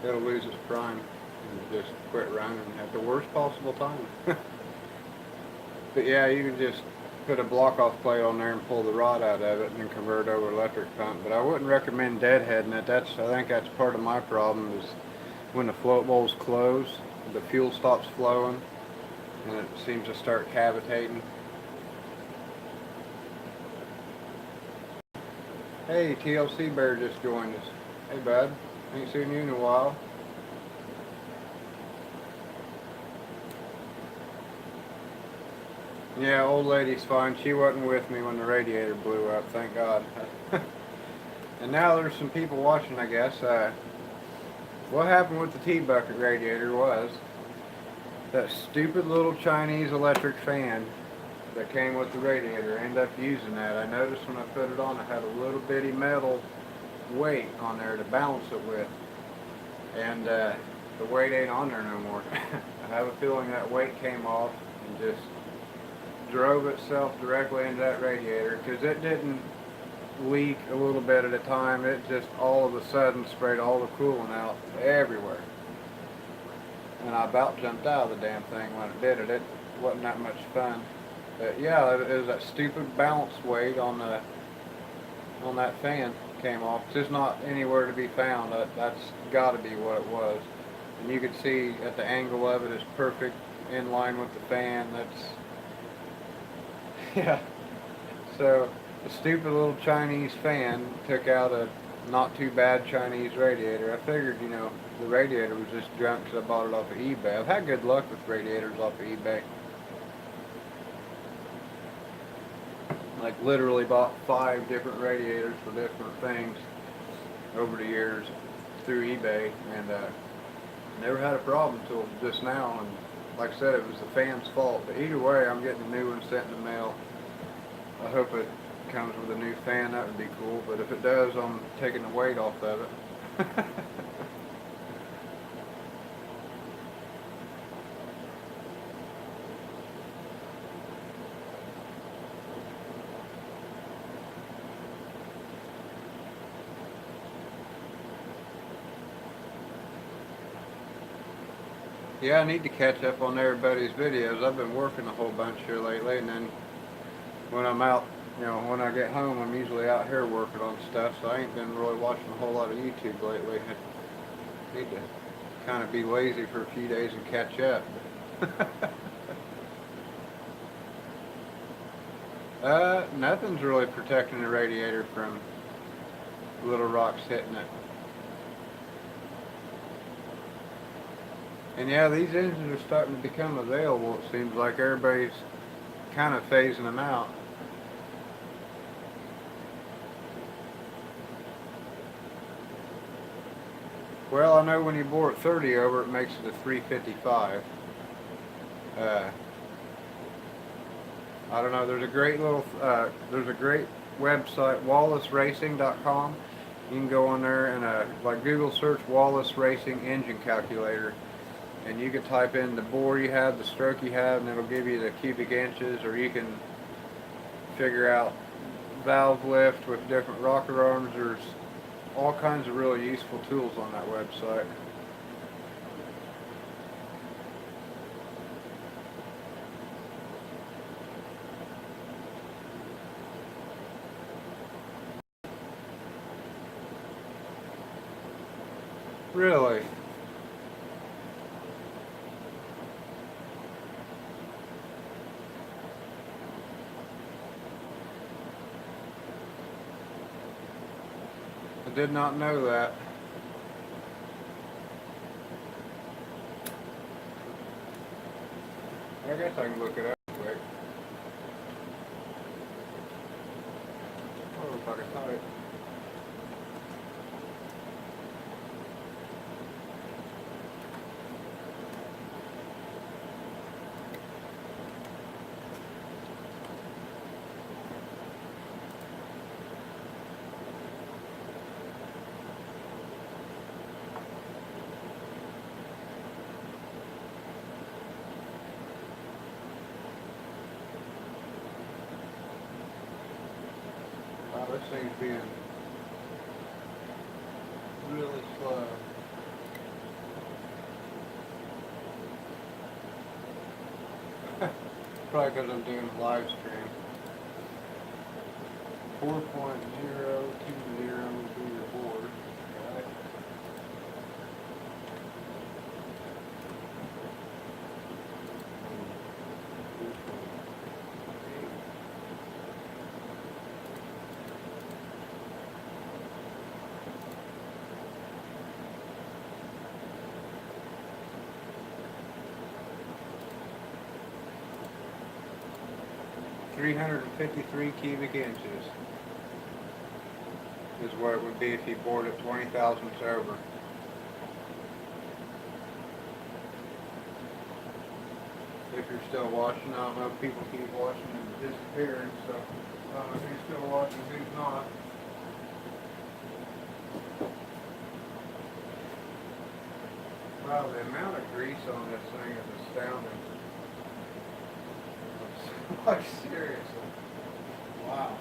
it'll lose its prime and just quit running at the worst possible time. But yeah, you can just put a block-off plate on there and pull the rod out of it and then convert it over to electric pump. But I wouldn't recommend deadheading it. I think that's part of my problem is when the float bowls close, the fuel stops flowing and it seems to start cavitating. Hey, TLC Bear just joined us. Hey bud, ain't seen you in a while. Yeah, old lady's fine. She wasn't with me when the radiator blew up, thank God. And now there's some people watching, I guess. What happened with the T-bucket radiator was that stupid little Chinese electric fan that came with the radiator. I ended up using that. I noticed when I put it on, it had a little bitty metal weight on there to balance it with. And the weight ain't on there no more. I have a feeling that weight came off and just drove itself directly into that radiator, because it didn't leak a little bit at a time. It just all of a sudden sprayed all the coolant out everywhere, and I about jumped out of the damn thing when it did it. It wasn't that much fun. But yeah, it was that stupid balance weight on that fan came off. It's just not anywhere to be found. That's got to be what it was. And you could see at the angle of it is perfect in line with the fan. That's yeah. So the stupid little Chinese fan took out a not too bad Chinese radiator. I figured, you know, the radiator was just junk because I bought it off of eBay. I've had good luck with radiators off of eBay. Like literally bought 5 different radiators for different things over the years through eBay, and never had a problem until just now. And like I said, it was the fan's fault. But either way, I'm getting a new one sent in the mail. I hope it comes with a new fan. That would be cool. But if it does, I'm taking the weight off of it. Yeah, I need to catch up on everybody's videos. I've been working a whole bunch here lately, and then when I'm out, you know, when I get home, I'm usually out here working on stuff, so I ain't been really watching a whole lot of YouTube lately. I need to kind of be lazy for a few days and catch up. Nothing's really protecting the radiator from little rocks hitting it. And yeah, these engines are starting to become available. It seems like everybody's kind of phasing them out. Well, I know when you bore it 30 over, it makes it a 355. I don't know. There's a great little, there's a great website, wallaceracing.com. You can go on there and like Google search Wallace Racing engine calculator, and you can type in the bore you have, the stroke you have, and it'll give you the cubic inches, or you can figure out valve lift with different rocker arms. There's all kinds of really useful tools on that website. Really? I did not know that. I guess I can look it up quick. Oh, if I can type. this thing's being really slow. Probably because I'm doing a live stream. 4.020 would be your board. Right? $353 cubic inches is what it would be if you bored it 20 thousandths over. If you're still watching, I don't know if people keep watching and disappearing, so I don't know if you're still watching, who's not. Wow, the amount of grease on this thing is astounding. Like, seriously. Wow.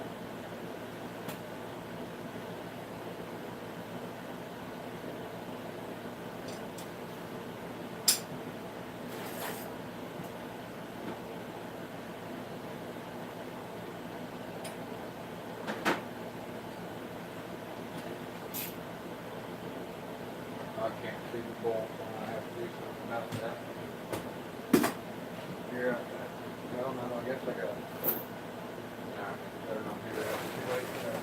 I can't see the bolt, so I have to do something about that. Yeah. Well, no, I guess I got it. Nah, better not do that. Too late for that.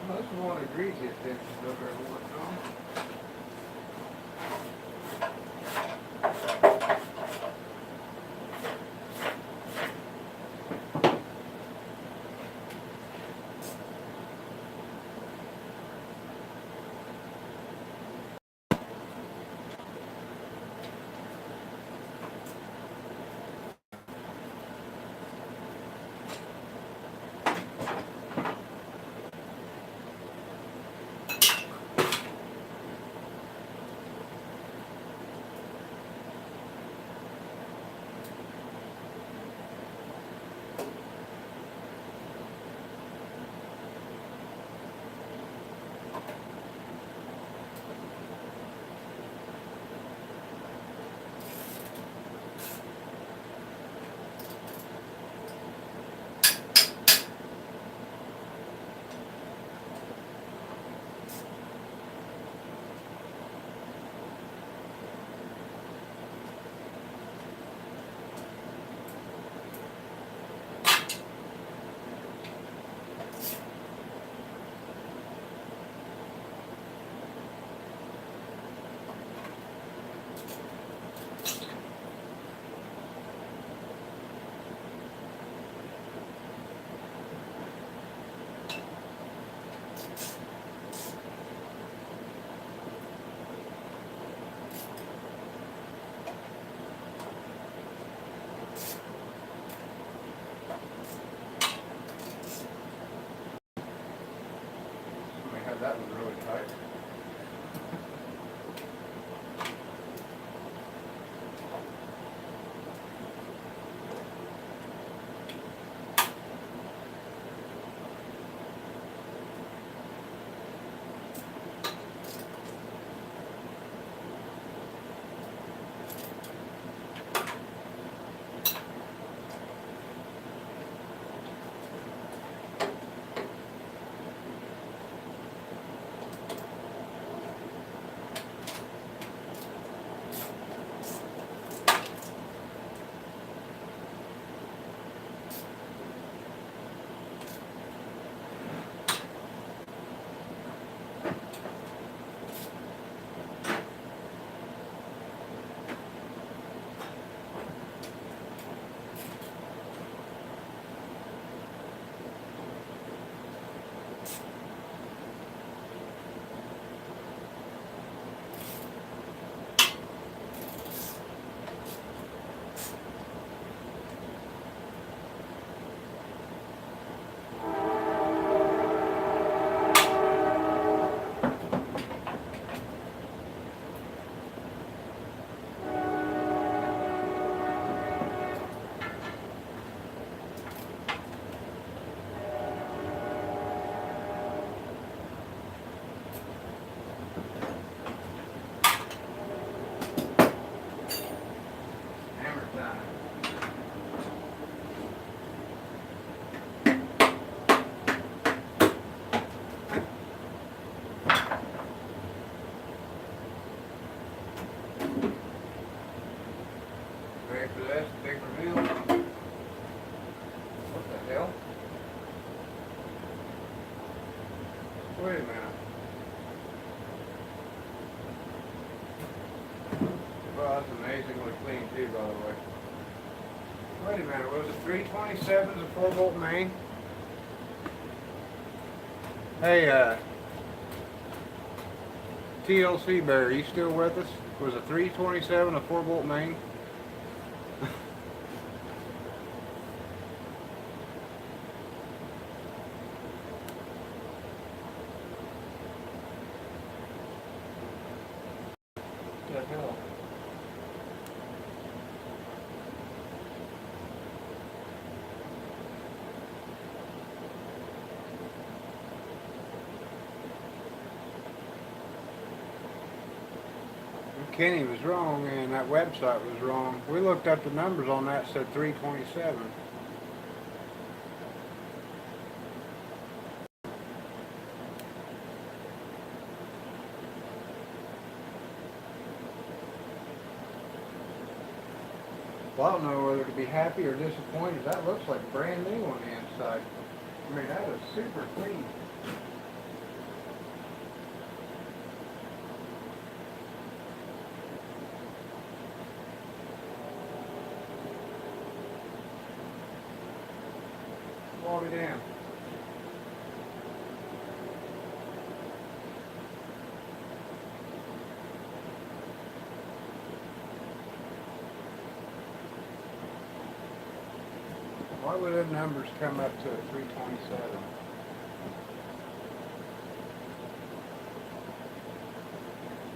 Well, this is one of the greasiest dishes I've ever worked on. That was really tight. too, by the way. Wait a minute, was it 327s a 4-volt main? Hey, TLC Bear, are you still with us? Was a 327 a 4-volt main? What the hell? Kenny was wrong and that website was wrong. We looked up the numbers on that, said 327. Well, I don't know whether to be happy or disappointed. That looks like brand new on the inside. I mean, that is super clean. Log it in. Why would the numbers come up to 327?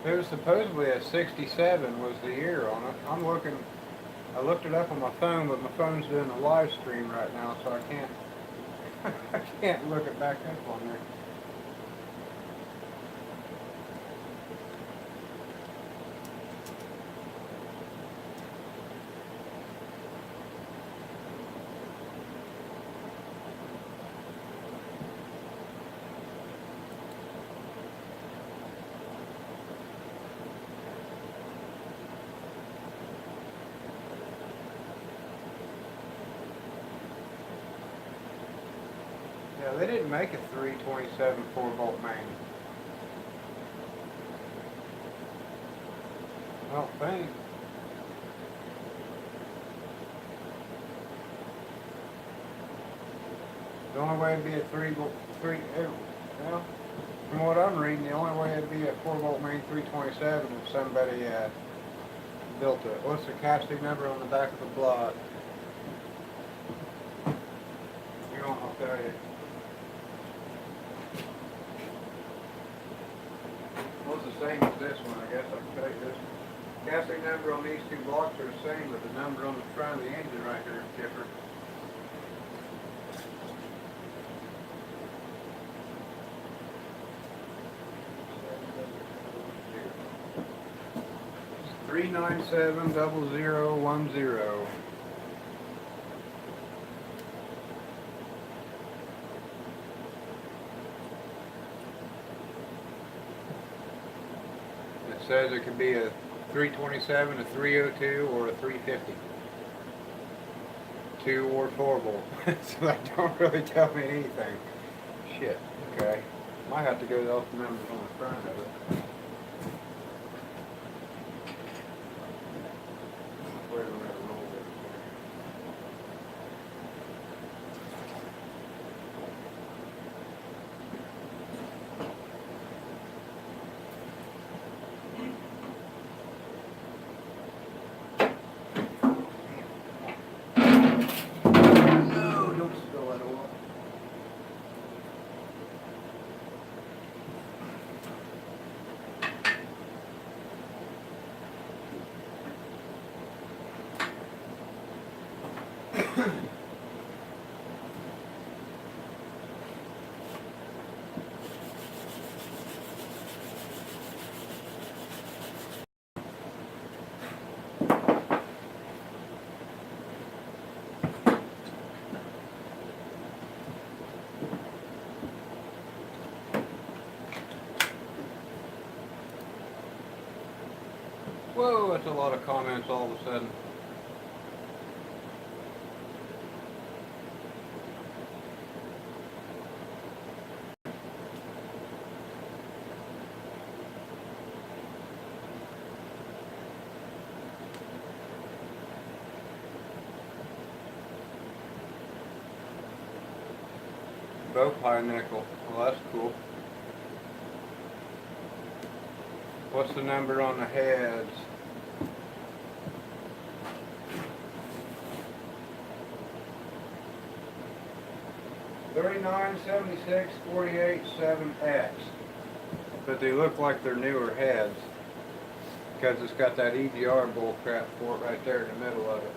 There was supposedly a 67 was the year on it. I looked it up on my phone, but my phone's doing a live stream right now, so I can't I can't look it back up on there. Yeah, they didn't make a 327 4-volt main. I don't think. The only way it'd be a 3-volt, well, from what I'm reading, the only way it'd be a 4-volt main 327 if somebody built it. What's the casting number on the back of the block? You know, I'll tell you. Well, it's the same as this one, I guess I can tell you this. Casting number on these two blocks are the same, but the number on the front of the engine right here is different. It's 3970010. It says it could be a 327, a 302, or a 350. 2 or 4 volt. So that don't really tell me anything. Shit. Okay. Might have to go off the numbers on the front of it. Wait a minute, roll it. No, don't spill that oil. Whoa, that's a lot of comments all of a sudden. both high nickel. Well, that's cool. What's the number on the heads? $39.76.48.7X. But they look like they're newer heads because it's got that EGR bull crap for it right there in the middle of it.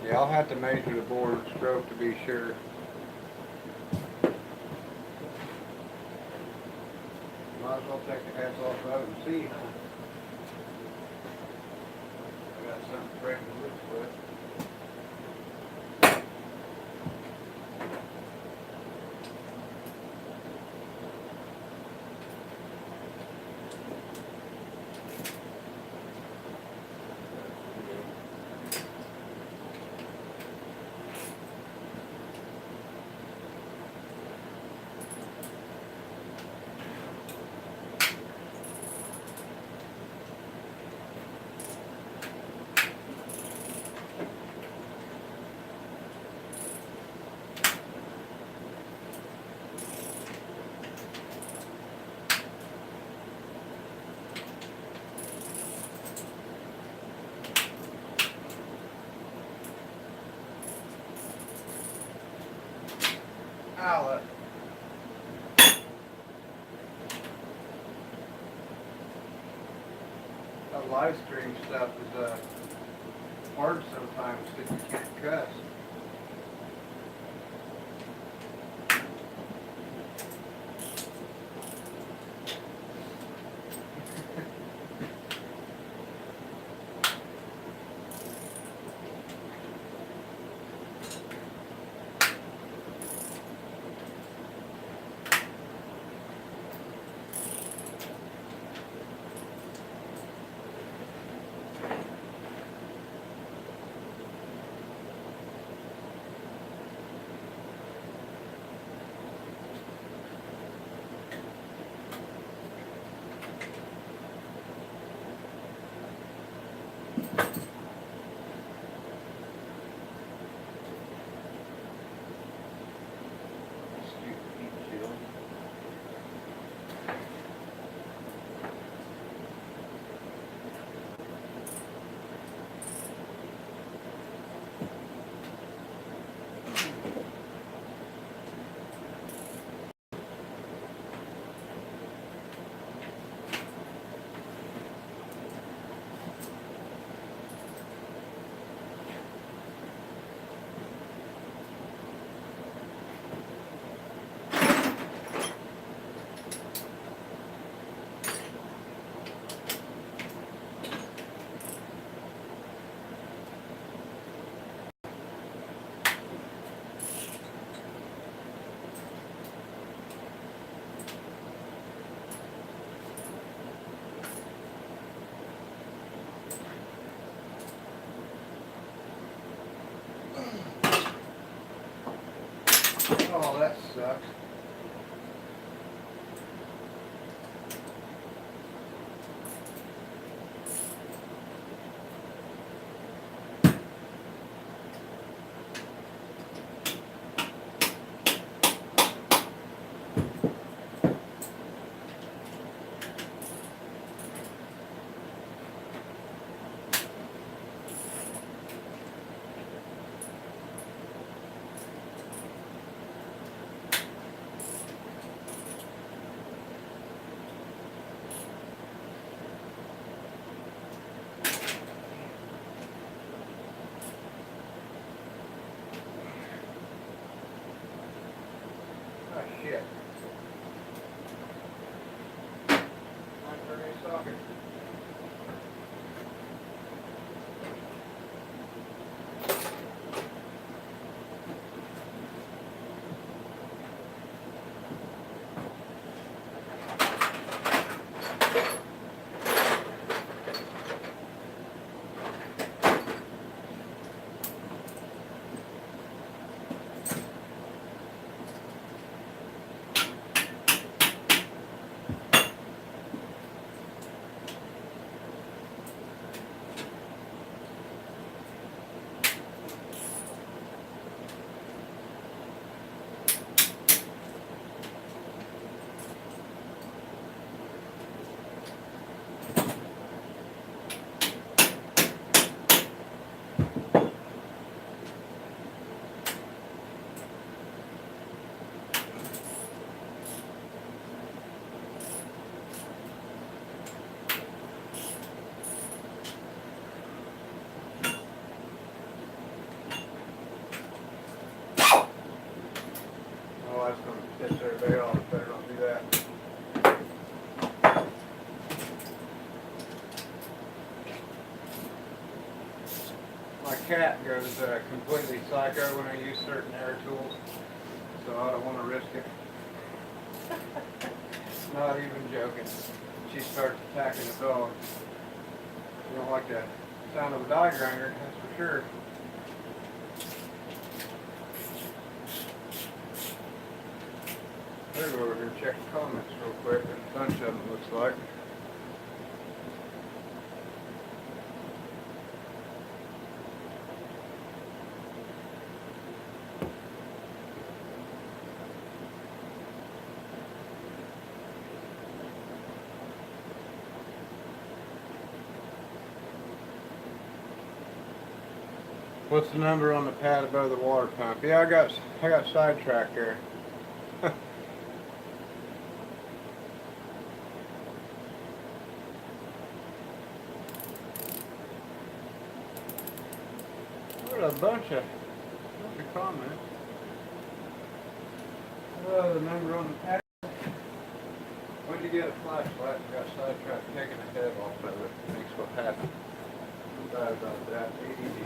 Yeah, I'll have to measure the bore and stroke to be sure. Might as well take the heads off of it and see, huh? I got something to break the loose with. Outlet. That Livestream stuff is hard sometimes because you can't cuss. Oh, that sucks. Oh, shit. Time for a new socket. it's going to piss everybody off. Better not do that. My cat goes completely psycho when I use certain air tools, so I don't want to risk it. Not even joking. She starts attacking the dog. You don't like the sound of a die grinder, that's for sure. Better go over here and check the comments real quick. There's a bunch of them, it looks like. What's the number on the pad above the water pump? Yeah, I got sidetracked there. What a bunch of comments. Oh, the number on the pad. When'd you get a flashlight and got sidetracked taking the head off of it? Thanks what happened. I'm bad about that. ADD.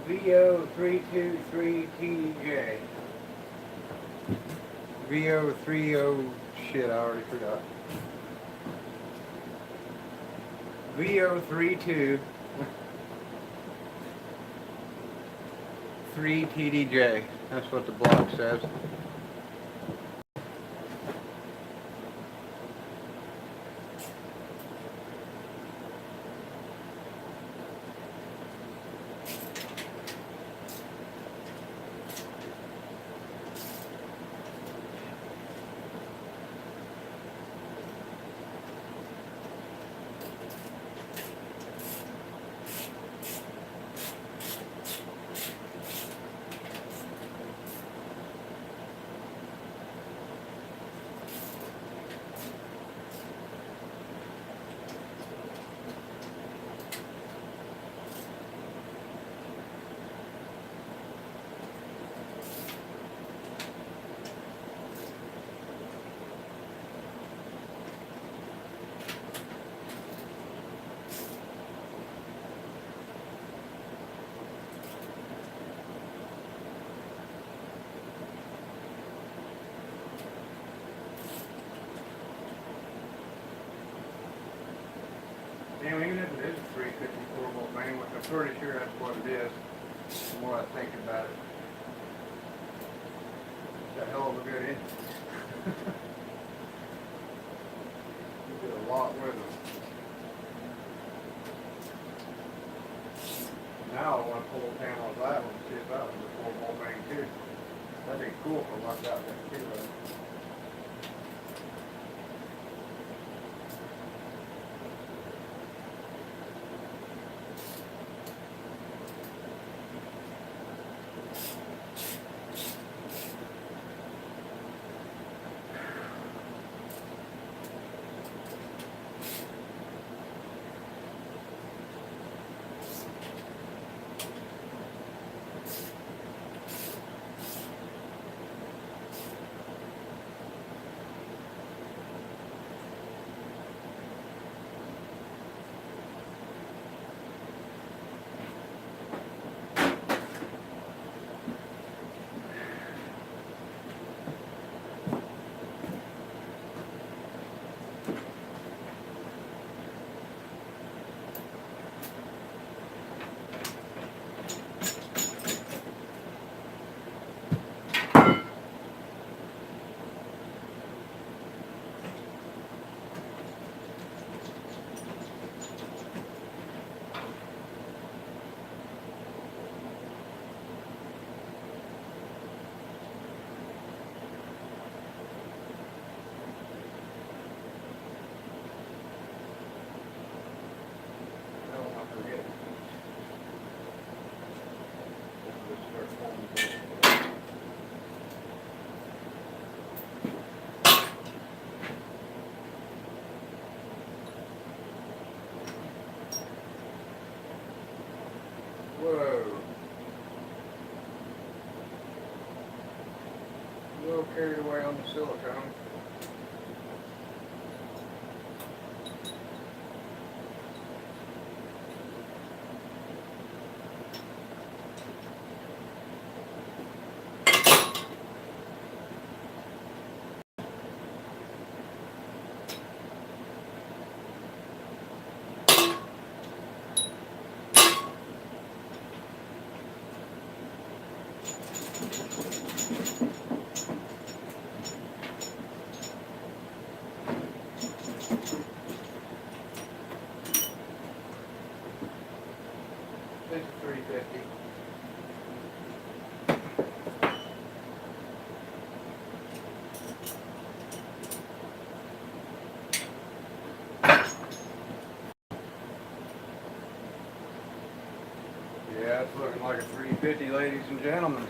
VO323TJ. VO30 shit, I already forgot. VO32 3TDJ. That's what the blog says. Damn, even if it is a 354 volt main, which I'm pretty sure that's what it is, the more I think about it. It's a hell of a good engine. You did a lot with them. Now I want to pull the panel of that one and see if that was a 4 volt main too. That'd be cool if I lucked out there too, though. a little carried away on the silicone. It's 350. Yeah, it's looking like a 350, ladies and gentlemen.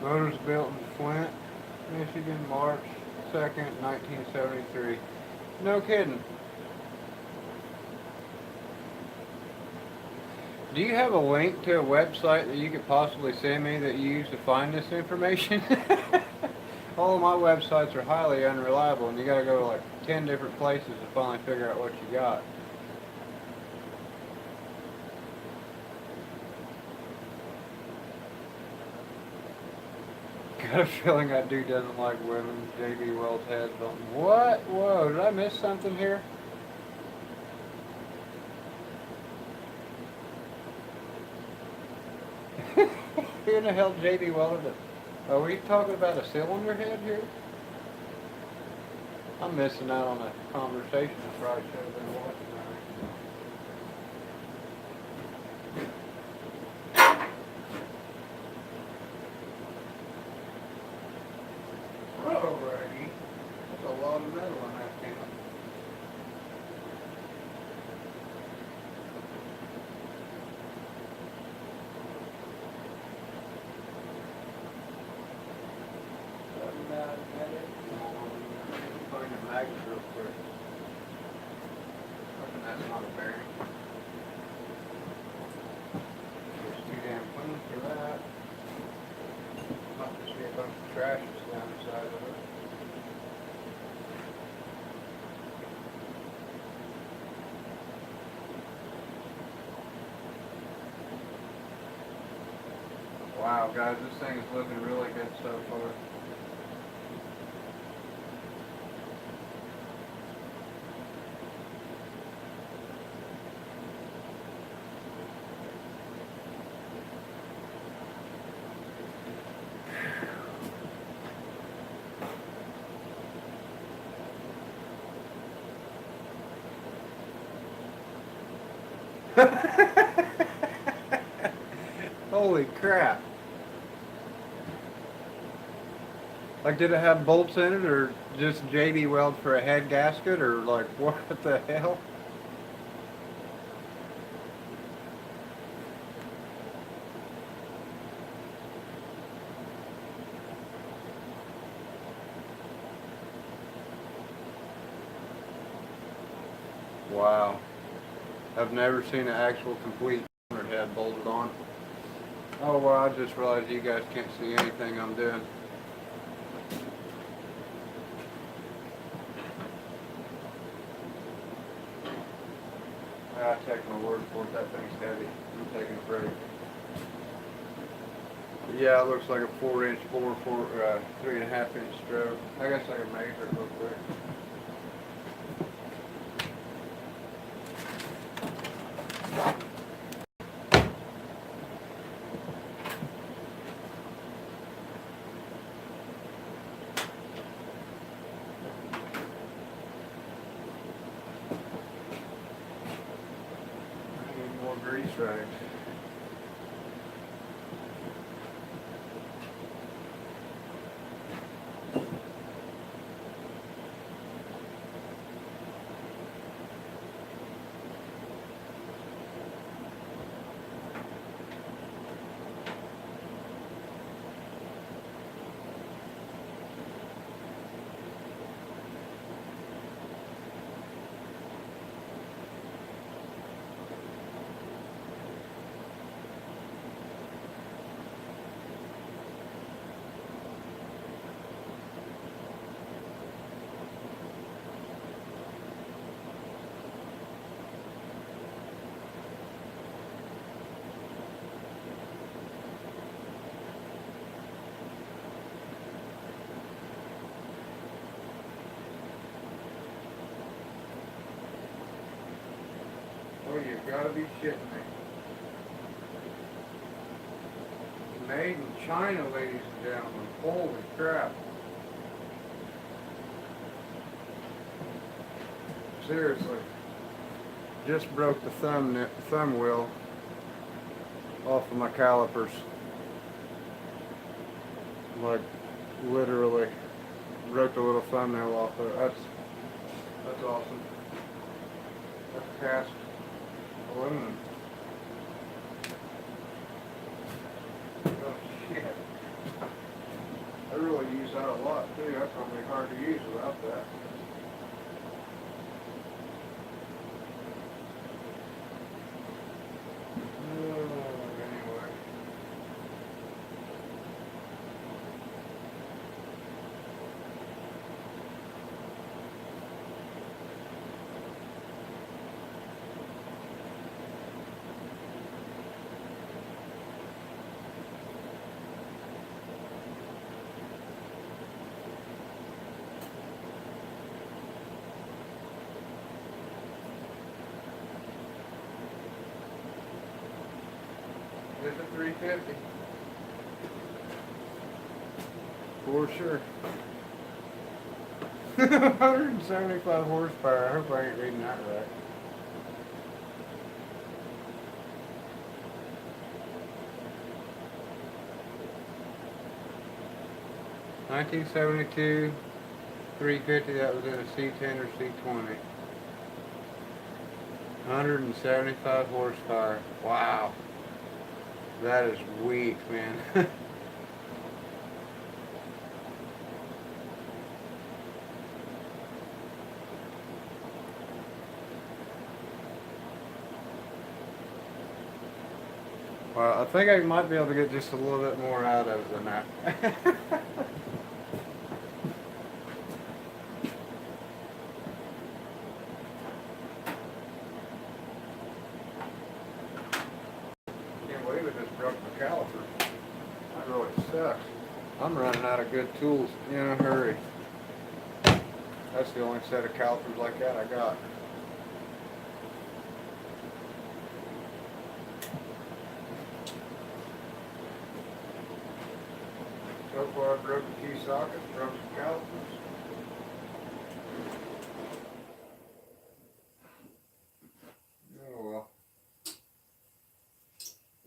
Motor's built in Flint, Michigan, March 2nd, 1973. No kidding. Do you have a link to a website that you could possibly send me that you use to find this information? All of my websites are highly unreliable, and you gotta go to like 10 different places to finally figure out what you got. Got a feeling that dude doesn't like women. J.B. Wells has something. What? Whoa, did I miss something here? Who in the hell J.B. Wells? Are we talking about a cylinder head here? I'm missing out on a conversation I probably should have been watching. Oh, Raggy. That's a lot of metal on that can. Find the magnet real quick. Hoping that's not a bearing. It's too damn clean for that. Might just be a bunch of trash that's down the side of it. Wow, guys, this thing is looking really good so far. Holy crap. Like, did it have bolts in it, or just JB Weld for a head gasket, or like, what the hell? Wow. I've never seen an actual complete head bolted on. Oh, well, I just realized you guys can't see anything I'm doing. I take my word for it, that thing's heavy. I'm taking a break. Yeah, it looks like a 4-inch bore for 3.5-inch stroke. I guess I can measure it real quick. grease rags. Oh, you've got to be shitting me. Made in China, ladies and gentlemen. Holy crap. Seriously. Just broke the thumb wheel off of my calipers. Like, literally. Broke the little thumbnail off of it. That's awesome. That's cast aluminum. Oh shit. I really use that a lot too. That's probably hard to use without that. Anyway. This is 350. For sure. 175 horsepower. I hope I ain't reading that right. $1972, 350. That was in a C10 or C20. 175 horsepower. Wow. That is weak, man. Well, I think I might be able to get just a little bit more out of it than that. Can't believe it just broke the caliper. That really sucks. I'm running out of good tools in a hurry. That's the only set of calipers like that I got. So far I broke the key sockets, broke some calipers. Oh well.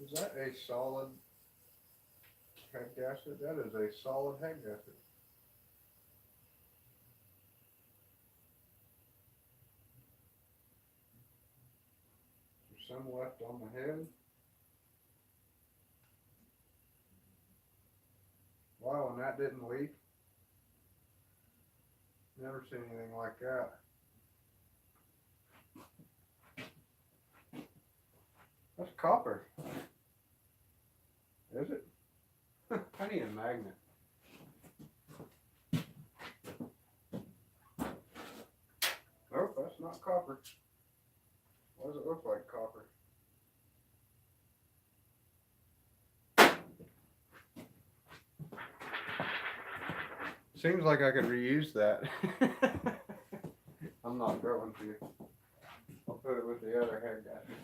Is that a solid head gasket? That is a solid head gasket. There's some left on the head. Wow, and that didn't leak. Never seen anything like that. That's copper. Is it? I need a magnet. Nope, that's not copper. Why does it look like copper? Seems like I could reuse that. I'm not going to. I'll put it with the other head gasket.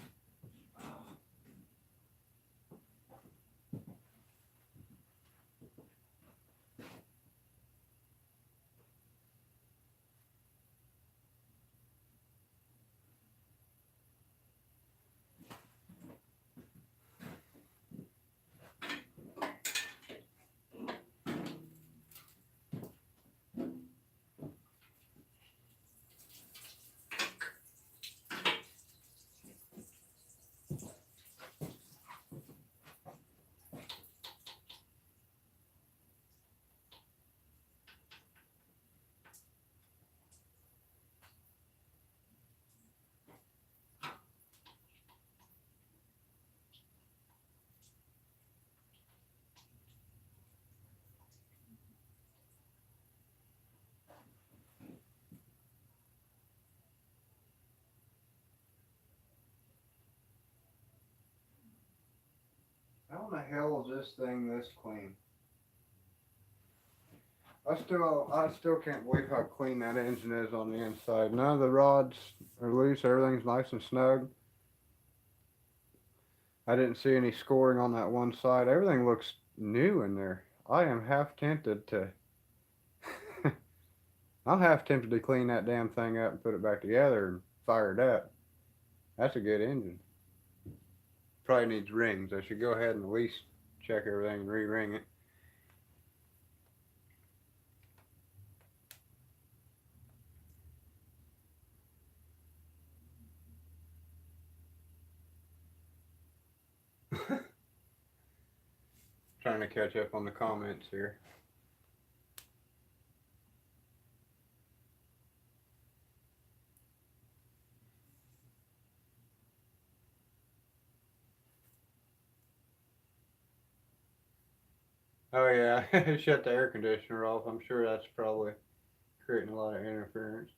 How in the hell is this thing this clean? I still can't believe how clean that engine is on the inside. None of the rods are loose. Everything's nice and snug. I didn't see any scoring on that one side. Everything looks new in there. I am half tempted to. I'm half tempted to clean that damn thing up and put it back together and fire it up. That's a good engine. Probably needs rings. I should go ahead and at least check everything and re-ring it. Trying to catch up on the comments here. Oh yeah, shut the air conditioner off. I'm sure that's probably creating a lot of interference.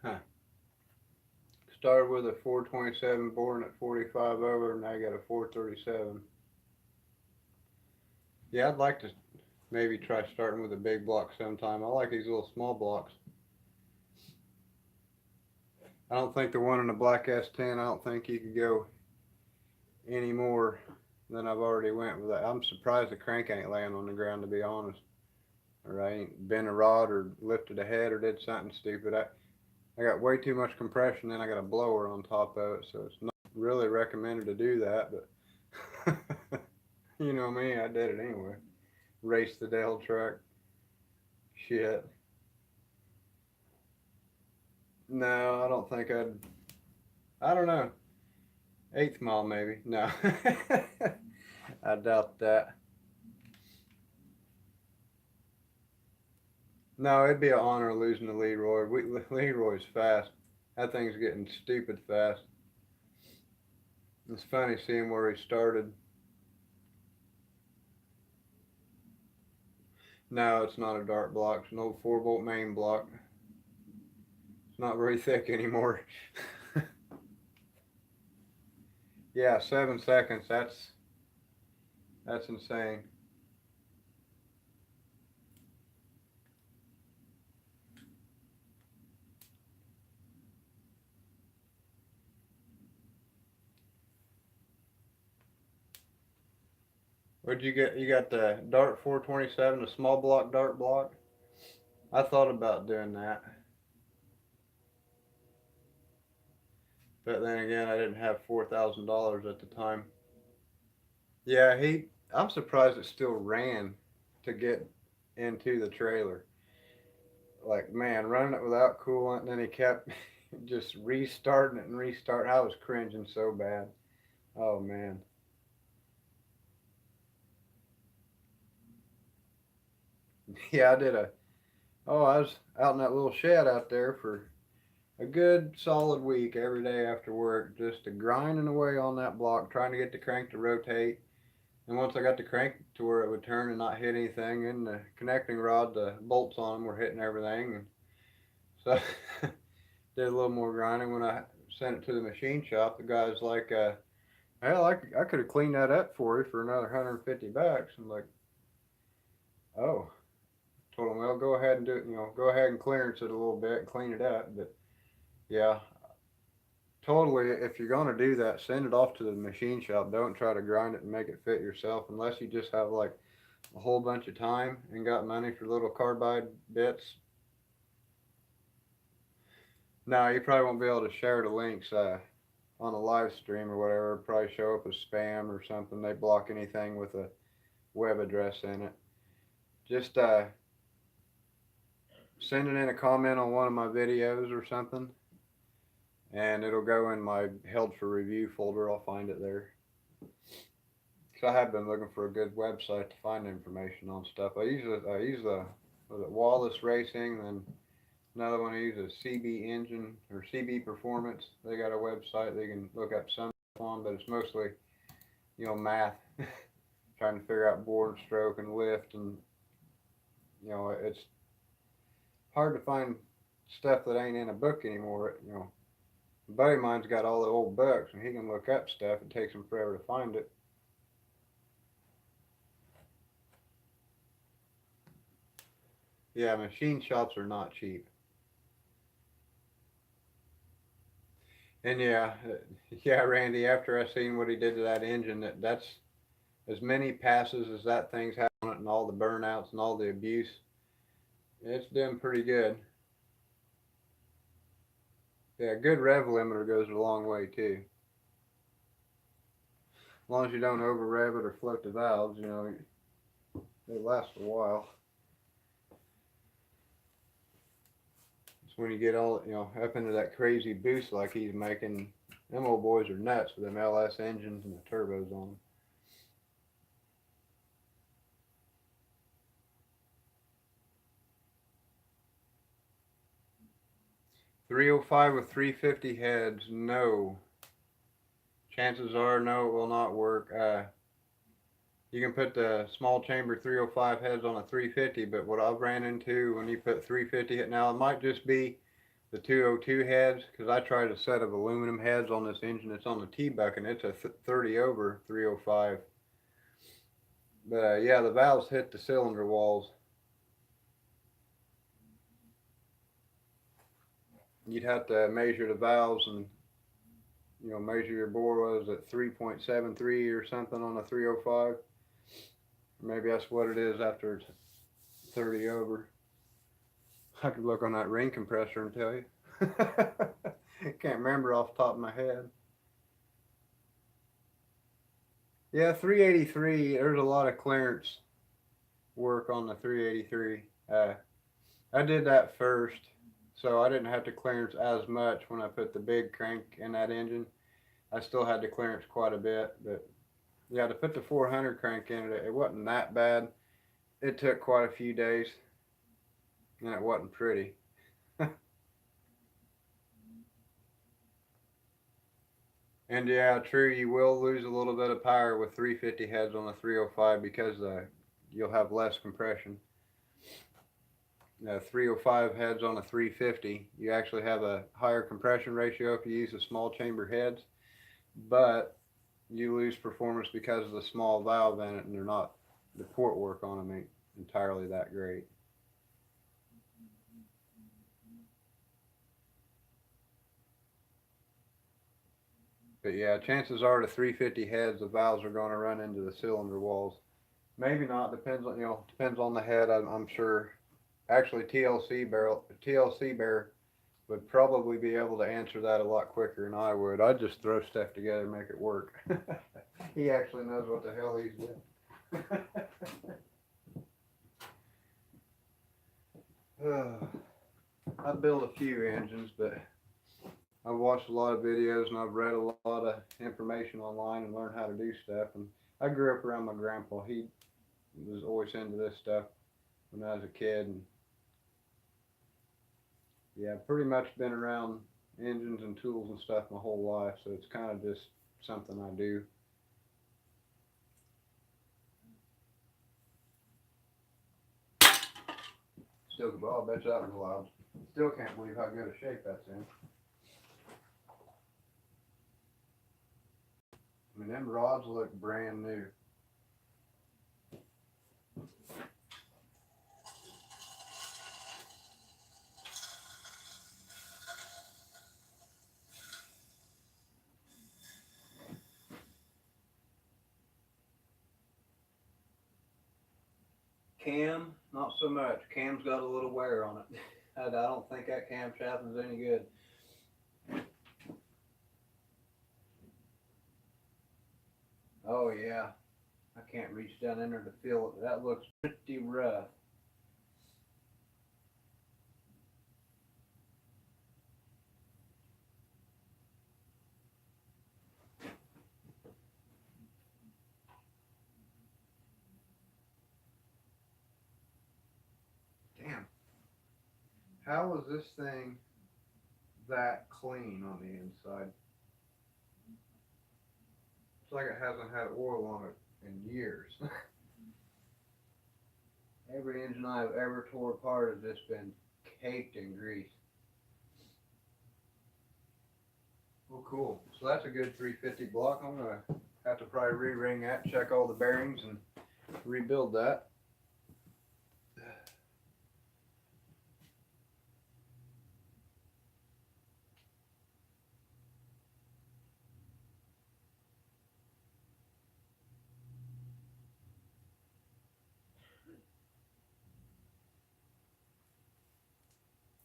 Huh. Started with a 427 born at 45 over, and now I got a 437. Yeah, I'd like to maybe try starting with a big block sometime. I like these little small blocks. I don't think the one in the black S10, I don't think you could go any more than I've already went with that. I'm surprised the crank ain't laying on the ground, to be honest. Or I ain't bent a rod or lifted a head or did something stupid. I got way too much compression, and I got a blower on top of it, so it's not really recommended to do that, but you know me, I did it anyway. Raced the Dell truck. Shit. No, I don't think I don't know. Eighth mile, maybe. No. I doubt that. No, it'd be an honor losing to Leroy. Leroy's fast. That thing's getting stupid fast. It's funny seeing where he started. No, it's not a dart block. It's an old 4-volt main block. It's not very thick anymore. Yeah, 7 seconds. That's insane. What'd you get? You got the Dart 427, the small block Dart block. I thought about doing that, but then again, I didn't have $4,000 at the time. Yeah, he. I'm surprised it still ran to get into the trailer. Like man, running it without coolant, and then he kept just restarting it and restart. I was cringing so bad. Oh man. Yeah, I did a. Oh, I was out in that little shed out there for a good solid week every day after work, just grinding away on that block, trying to get the crank to rotate. And once I got the crank to where it would turn and not hit anything, and the connecting rod, the bolts on them were hitting everything, and so did a little more grinding. When I sent it to the machine shop, the guy's like, "Hell, I could have cleaned that up for you for another $150." I'm like, "Oh." Told him, "Well, go ahead and do it. Go ahead and clearance it a little bit and clean it up." But yeah, totally. If you're gonna do that, send it off to the machine shop. Don't try to grind it and make it fit yourself, unless you just have like a whole bunch of time and got money for little carbide bits. No, you probably won't be able to share the links on a live stream or whatever. It'll probably show up as spam or something. They block anything with a web address in it. Just send it in a comment on one of my videos or something, and it'll go in my held for review folder. I'll find it there. So I have been looking for a good website to find information on stuff. I use the was it Wallace Racing, and another one I use is CB Engine or CB Performance. They got a website they can look up some stuff on, but it's mostly, you know, math, trying to figure out board stroke and lift, and you know, it's hard to find stuff that ain't in a book anymore. You know, a buddy of mine's got all the old books, and he can look up stuff. It takes him forever to find it. Yeah, machine shops are not cheap. And yeah, yeah, Randy, after I seen what he did to that engine, that's as many passes as that thing's had on it and all the burnouts and all the abuse. It's doing pretty good. Yeah, good rev limiter goes a long way too. As long as you don't over rev it or float the valves, you know, they last a while. When you get all, you know, up into that crazy boost like he's making, them old boys are nuts with them LS engines and the turbos on them. 305 with 350 heads, no. Chances are, no, it will not work. You can put the small chamber 305 heads on a 350, but what I've ran into when you put 350 now, it might just be the 202 heads, because I tried a set of aluminum heads on this engine that's on the T-Buck, and it's a 30 over 305. But yeah, the valves hit the cylinder walls. You'd have to measure the valves and, you know, measure your bore. Was at 3.73 or something on a 305. Maybe that's what it is after it's 30 over. I could look on that ring compressor and tell you. Can't remember off the top of my head. Yeah, 383. There's a lot of clearance work on the 383. I did that first, so I didn't have to clearance as much when I put the big crank in that engine. I still had to clearance quite a bit, but yeah, to put the 400 crank in it, it wasn't that bad. It took quite a few days, and it wasn't pretty. And yeah, true, you will lose a little bit of power with 350 heads on the 305 because you'll have less compression. 305 heads on a 350, you actually have a higher compression ratio if you use the small chamber heads, but you lose performance because of the small valve in it, and they're not, the port work on them ain't entirely that great. But yeah, chances are the 350 heads, the valves are going to run into the cylinder walls. Maybe not. Depends on, you know, depends on the head. I'm sure. Actually, TLC Bear would probably be able to answer that a lot quicker than I would. I'd just throw stuff together and make it work. He actually knows what the hell he's doing. I built a few engines, but I've watched a lot of videos and I've read a lot of information online and learned how to do stuff. And I grew up around my grandpa. He was always into this stuff when I was a kid. And yeah, pretty much been around engines and tools and stuff my whole life. So it's kind of just something I do. Still, well, I bet you that was loud. Still can't believe how good a shape that's in. I mean, them rods look brand new. Cam, not so much. Cam's got a little wear on it. I don't think that camshaft is any good. Oh yeah, I can't reach down in there to feel it. That looks pretty rough. Damn. How is this thing that clean on the inside? It's like it hasn't had oil on it in years. Every engine I've ever tore apart has just been caked in grease. Well, cool. So that's a good 350 block. I'm gonna have to probably re-ring that, check all the bearings, and rebuild that.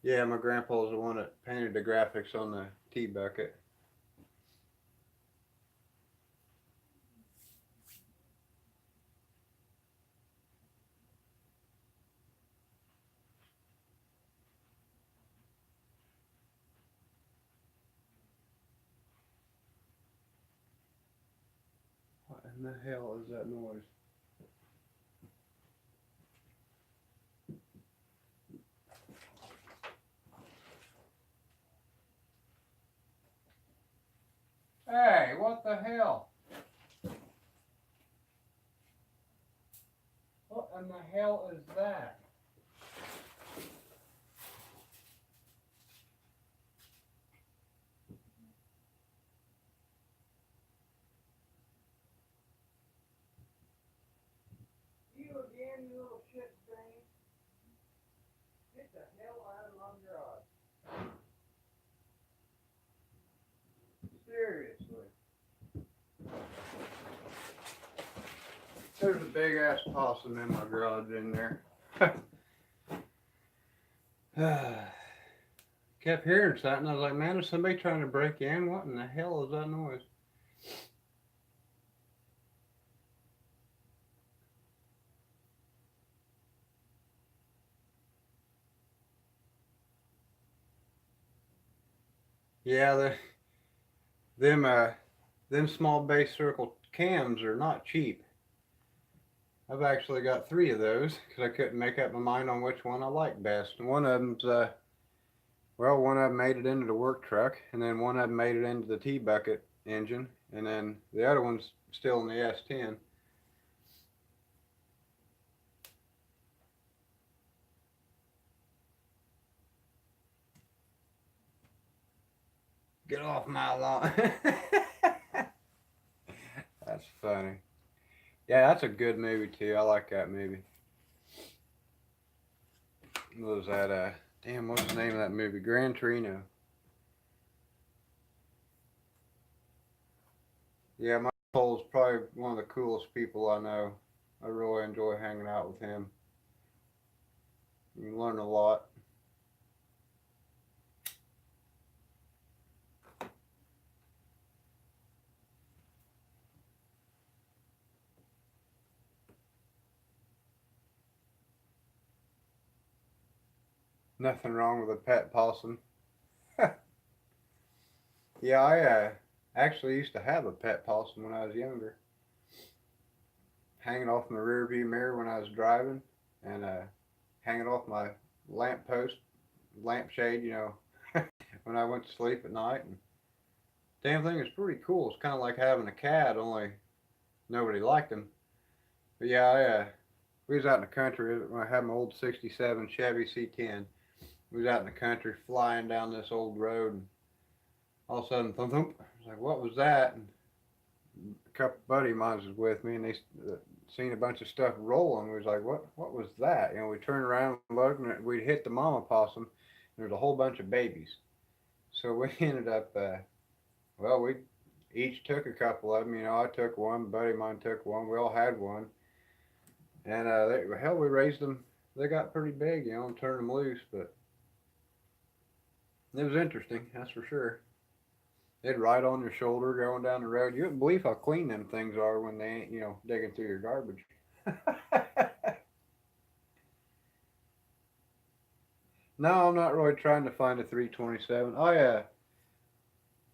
Yeah, my grandpa's the one that painted the graphics on the T-bucket. What in the hell is that noise? Hey, what the hell? What in the hell is that? You again, you little shit stain. Get the hell out of my garage. Seriously. There's a big ass possum in my garage in there. Kept hearing something. I was like, man, is somebody trying to break in? What in the hell is that noise? Yeah, them small base circle cams are not cheap. I've actually got 3 of those because I couldn't make up my mind on which one I like best. And one of them's well, one of them made it into the work truck, and then one of them made it into the T-bucket engine, and then the other one's still in the S10. Get off my lawn. That's funny. Yeah, that's a good movie too. I like that movie. What was that? Damn, what's the name of that movie? Gran Torino. Yeah, my Paul's probably one of the coolest people I know. I really enjoy hanging out with him. You learn a lot. Nothing wrong with a pet possum. Yeah, I actually used to have a pet possum when I was younger. Hanging off my rear view mirror when I was driving, and hanging off my lamppost, lampshade, when I went to sleep at night. And damn thing is pretty cool. It's kind of like having a cat, only nobody liked him. But yeah, we was out in the country when I had my old '67 Chevy C10. We was out in the country flying down this old road, and all of a sudden, thump thump. I was like, "What was that?" And a couple buddy of mine was with me, and they seen a bunch of stuff rolling. We was like, "What was that?" We turned around and looked, and we'd hit the mama possum. And there was a whole bunch of babies. So we ended up, well, we each took a couple of them. I took one, buddy of mine took one. We all had one. And hell, we raised them. They got pretty big, you know, and turned them loose. But it was interesting, that's for sure. They'd ride on your shoulder going down the road. You wouldn't believe how clean them things are when they ain't, you know, digging through your garbage. No, I'm not really trying to find a 327. Oh yeah,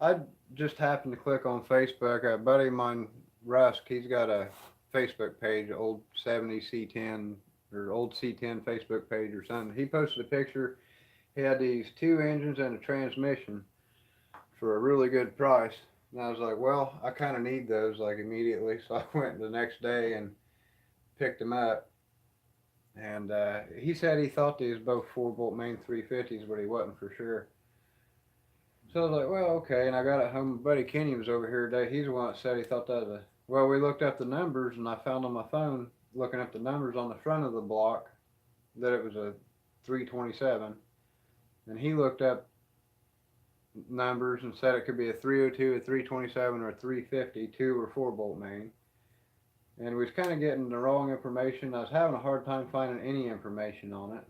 I just happened to click on Facebook. A buddy of mine, Rusk, he's got a Facebook page, old 70 C10 or old C10 Facebook page or something. He posted a picture. He had these two engines and a transmission for a really good price. And I was like, well, I kind of need those like immediately. So I went the next day and picked them up. And he said he thought these were both 4-bolt main 350s, but he wasn't for sure. So I was like, well, okay. And I got it home. My buddy Kenny was over here today. He's the one that said he thought that was a. Well, we looked up the numbers, and I found on my phone, looking up the numbers on the front of the block, that it was a 327. And he looked up numbers and said it could be a 302, a 327, or a 350, 2 or 4-bolt main. And we was kind of getting the wrong information. I was having a hard time finding any information on it.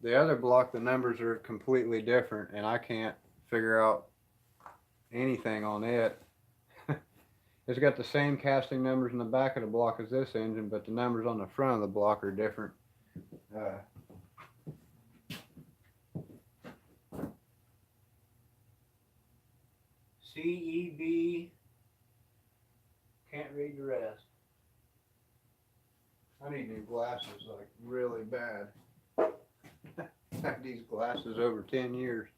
The other block, the numbers are completely different, and I can't figure out anything on it. It's got the same casting numbers in the back of the block as this engine, but the numbers on the front of the block are different. CEB, can't read the rest. I need new glasses, like really bad. I've had these glasses over 10 years.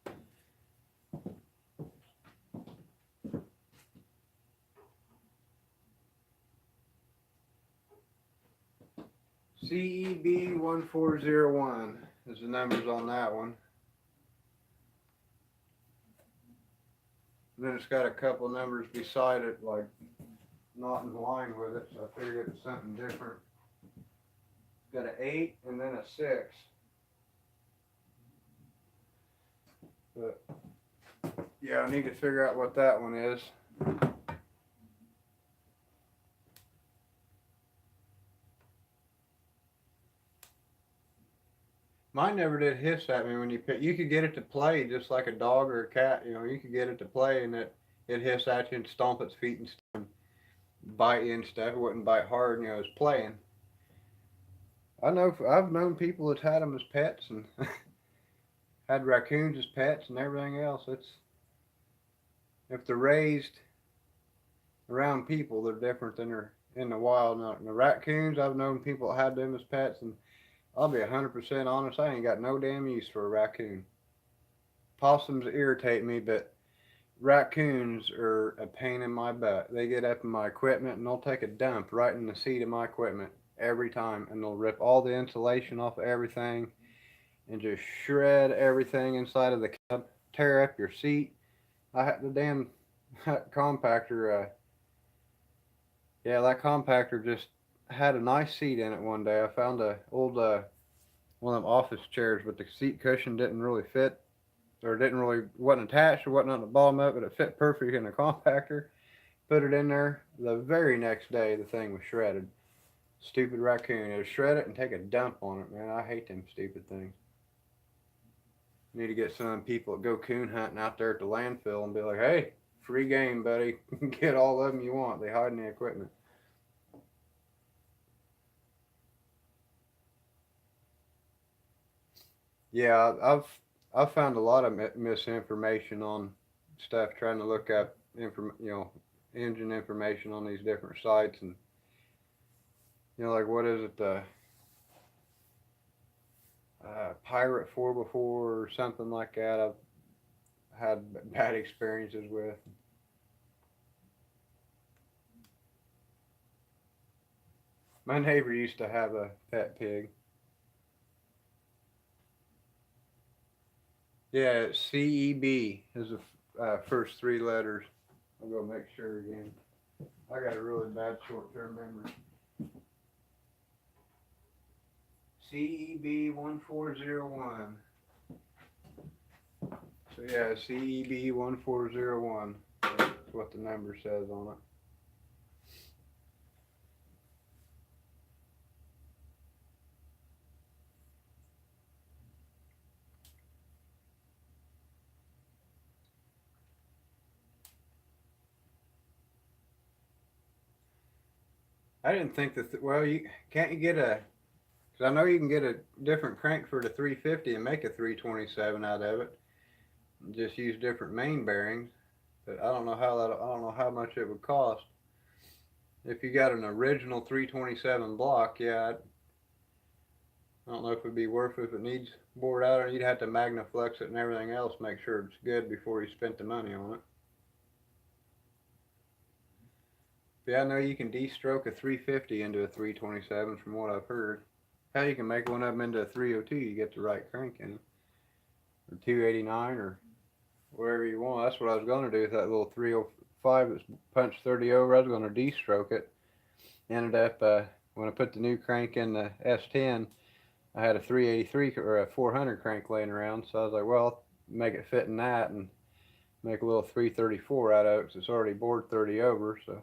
CEB 1401 is the numbers on that one. And then it's got a couple numbers beside it, like not in line with it, so I figured it was something different. It's got an 8 and then a 6. But yeah, I need to figure out what that one is. Mine never did hiss at me when you pick. You could get it to play just like a dog or a cat. You know, you could get it to play and it hiss at you and stomp its feet and stuff, and bite you and stuff. It wouldn't bite hard. You know, it was playing. I've known people that's had them as pets and had raccoons as pets and everything else. It's if they're raised around people, they're different than they're in the wild. Now, the raccoons, I've known people that had them as pets, and I'll be 100% honest, I ain't got no damn use for a raccoon. Possums irritate me, but raccoons are a pain in my butt. They get up in my equipment and they'll take a dump right in the seat of my equipment every time, and they'll rip all the insulation off of everything and just shred everything inside of the cab, tear up your seat. I had the damn compactor, that compactor just had a nice seat in it one day. I found a old one of them office chairs, but the seat cushion didn't really fit, or wasn't attached or wasn't on the bottom of it. It fit perfect in the compactor. Put it in there. The very next day, the thing was shredded. Stupid raccoon. It would shred it and take a dump on it, man. I hate them stupid things. Need to get some of them people that go coon hunting out there at the landfill and be like, hey, free game, buddy. Get all of them you want. They hide in the equipment. Yeah, I've found a lot of misinformation on stuff trying to look up engine information on these different sites, and like what is it, the Pirate 4x4 or something like that. I've had bad experiences with. My neighbor used to have a pet pig. Yeah, CEB is the first 3 letters. I'll go make sure again. I got a really bad short-term memory. CEB 1401. So yeah, CEB 1401. That's what the number says on it. I didn't think that. Well, you get a. Cause I know you can get a different crank for the 350 and make a 327 out of it. Just use different main bearings. But I don't know how that. I don't know how much it would cost. If you got an original 327 block, yeah, I don't know if it'd be worth it if it needs bored out, or you'd have to Magnaflex it and everything else, make sure it's good before you spent the money on it. But yeah, I know you can de-stroke a 350 into a 327 from what I've heard. How you can make one of them into a 302, you get the right crank in it, or 289, or wherever you want. That's what I was going to do with that little 305 that's punched 30 over. I was going to de-stroke it. Ended up when I put the new crank in the S10, I had a 383 or a 400 crank laying around, so I was like, well, I'll make it fit in that and make a little 334 out of it because it's already bored 30 over. So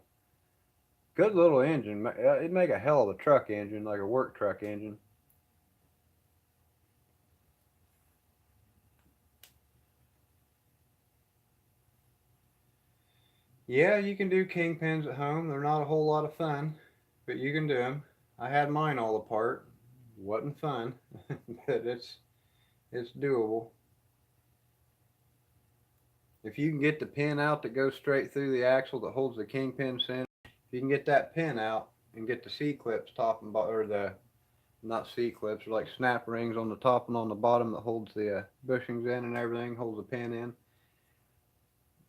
good little engine. It'd make a hell of a truck engine, like a work truck engine. Yeah, you can do kingpins at home. They're not a whole lot of fun, but you can do them. I had mine all apart. Wasn't fun, but it's doable. If you can get the pin out that goes straight through the axle that holds the kingpin in, if you can get that pin out and get the C clips top and or the not C clips, or like snap rings on the top and on the bottom that holds the bushings in and everything, holds the pin in.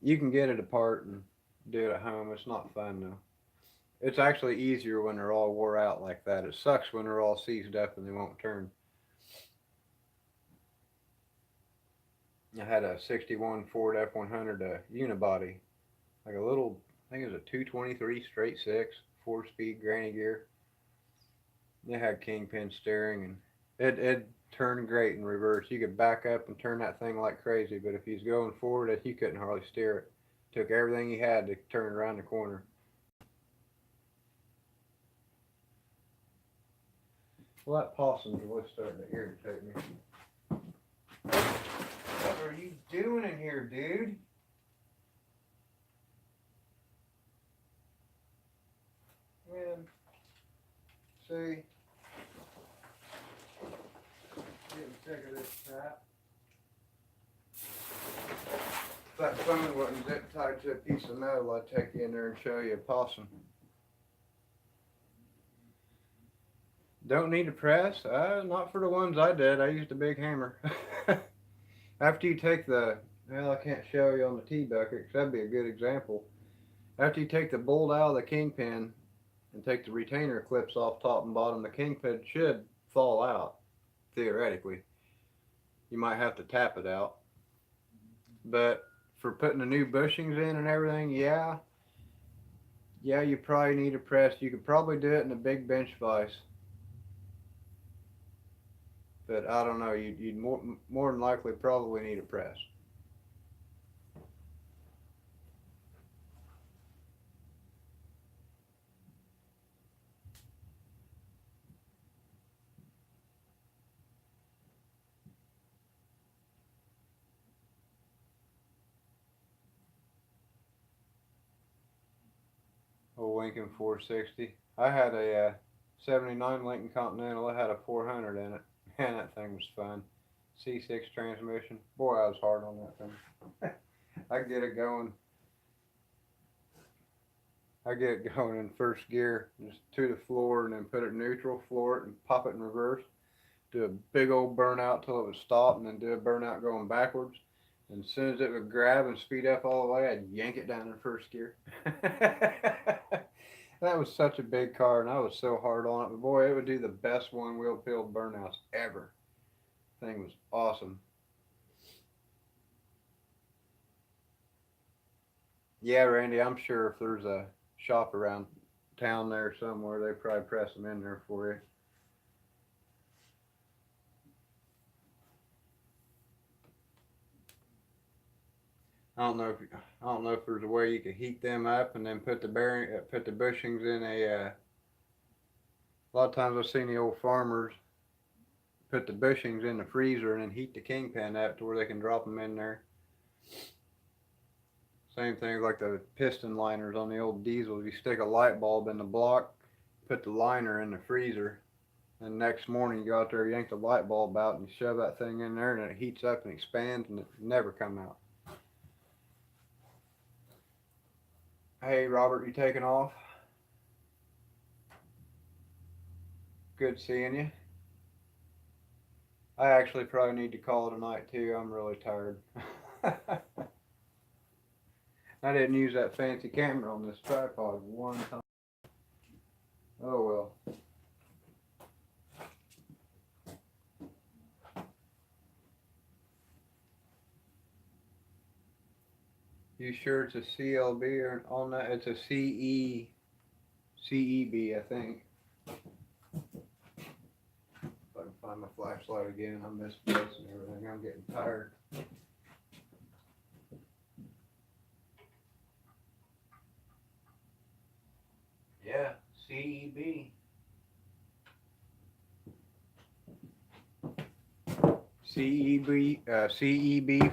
You can get it apart and do it at home. It's not fun though. It's actually easier when they're all wore out like that. It sucks when they're all seized up and they won't turn. I had a 61 Ford F100 unibody, like a little, I think it was a 223 straight six, 4-speed granny gear. It had kingpin steering and it turned great in reverse. You could back up and turn that thing like crazy, but if you was going forward, you couldn't hardly steer it. Took everything you had to turn around the corner. Well, that possum's really starting to irritate me. What are you doing in here, dude? Man, see, getting sick of this crap. If that phone wasn't zip tied to a piece of metal, I'd take you in there and show you a possum. Don't need to press? Not for the ones I did. I used a big hammer. After you take the, well, I can't show you on the T-bucket because that'd be a good example. After you take the bolt out of the kingpin and take the retainer clips off top and bottom, the kingpin should fall out, theoretically. You might have to tap it out. But for putting the new bushings in and everything, yeah, you probably need a press. You could probably do it in a big bench vise. But I don't know, you'd more than likely probably need a press. Old Lincoln 460. I had a 79 Lincoln Continental. It had a 400 in it. Man, that thing was fun. C6 transmission. Boy, I was hard on that thing. I get it going. I get it going in first gear, just to the floor, and then put it neutral, floor it, and pop it in reverse. Do a big old burnout till it would stop, and then do a burnout going backwards. And as soon as it would grab and speed up all the way, I'd yank it down in first gear. That was such a big car, and I was so hard on it. But boy, it would do the best one-wheel field burnouts ever. Thing was awesome. Yeah, Randy, I'm sure if there's a shop around town there somewhere, they probably press them in there for you. I don't know if there's a way you could heat them up and then put the bearing, put the bushings in a. A lot of times I've seen the old farmers put the bushings in the freezer and then heat the kingpin up to where they can drop them in there. Same thing like the piston liners on the old diesels. You stick a light bulb in the block, put the liner in the freezer, and next morning you go out there, yank the light bulb out, and you shove that thing in there, and it heats up and expands, and it never come out. Hey Robert, you taking off? Good seeing you. I actually probably need to call tonight too. I'm really tired. I didn't use that fancy camera on this tripod one time. Oh well. You sure it's a CLB or on that? It's a CEB, I think. If I can find my flashlight again, I'm misplacing everything. I'm getting tired. Yeah, CEB. CEB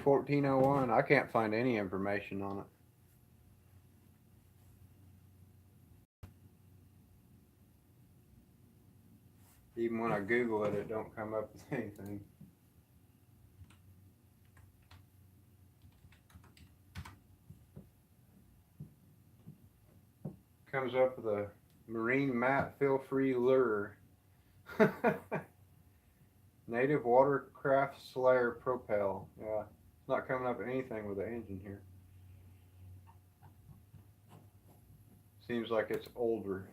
1401. I can't find any information on it. Even when I Google it, it don't come up with anything. Comes up with a marine mat fill-free lure. Native watercraft Slayer Propel. Yeah, it's not coming up with anything with the engine here. Seems like it's older.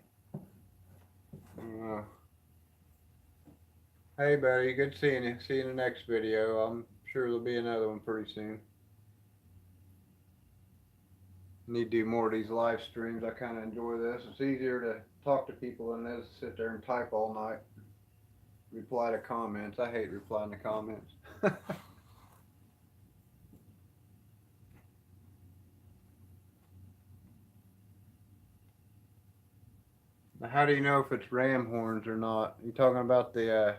Hey buddy, good seeing you. See you in the next video. I'm sure there'll be another one pretty soon. Need to do more of these live streams. I kind of enjoy this. It's easier to talk to people than it is to sit there and type all night. Reply to comments. I hate replying to comments. Now, how do you know if it's ram horns or not? You talking about the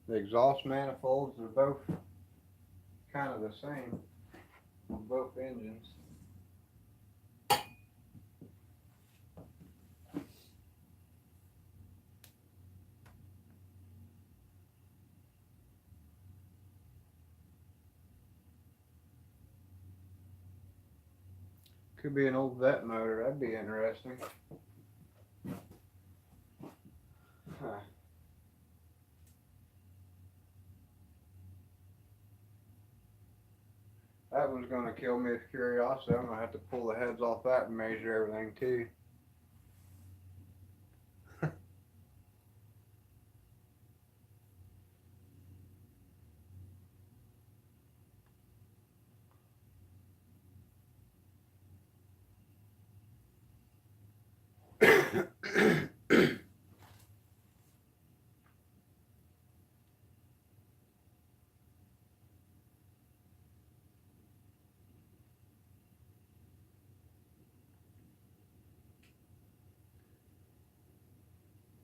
exhaust manifolds? They're both kind of the same on both engines. Could be an old vet motor. That'd be interesting. Huh. That one's going to kill me with curiosity. I'm going to have to pull the heads off that and measure everything too.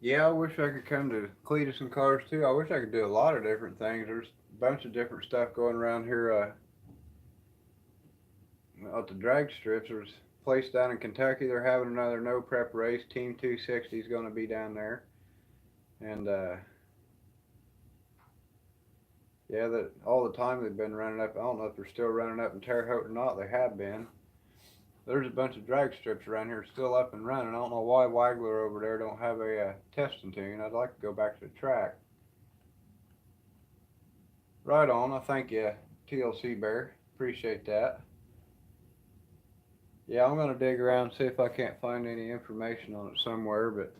Yeah, I wish I could come to Cletus and Cars too. I wish I could do a lot of different things. There's a bunch of different stuff going around here at the drag strips. There's a place down in Kentucky. They're having another no prep race. Team 260 is going to be down there. And yeah, that all the time they've been running up. I don't know if they're still running up in Terre Haute or not. They have been. There's a bunch of drag strips around here still up and running. I don't know why Wagler over there don't have a testing tune. I'd like to go back to the track. Right on. I thank you, TLC Bear. Appreciate that. Yeah, I'm going to dig around and see if I can't find any information on it somewhere, but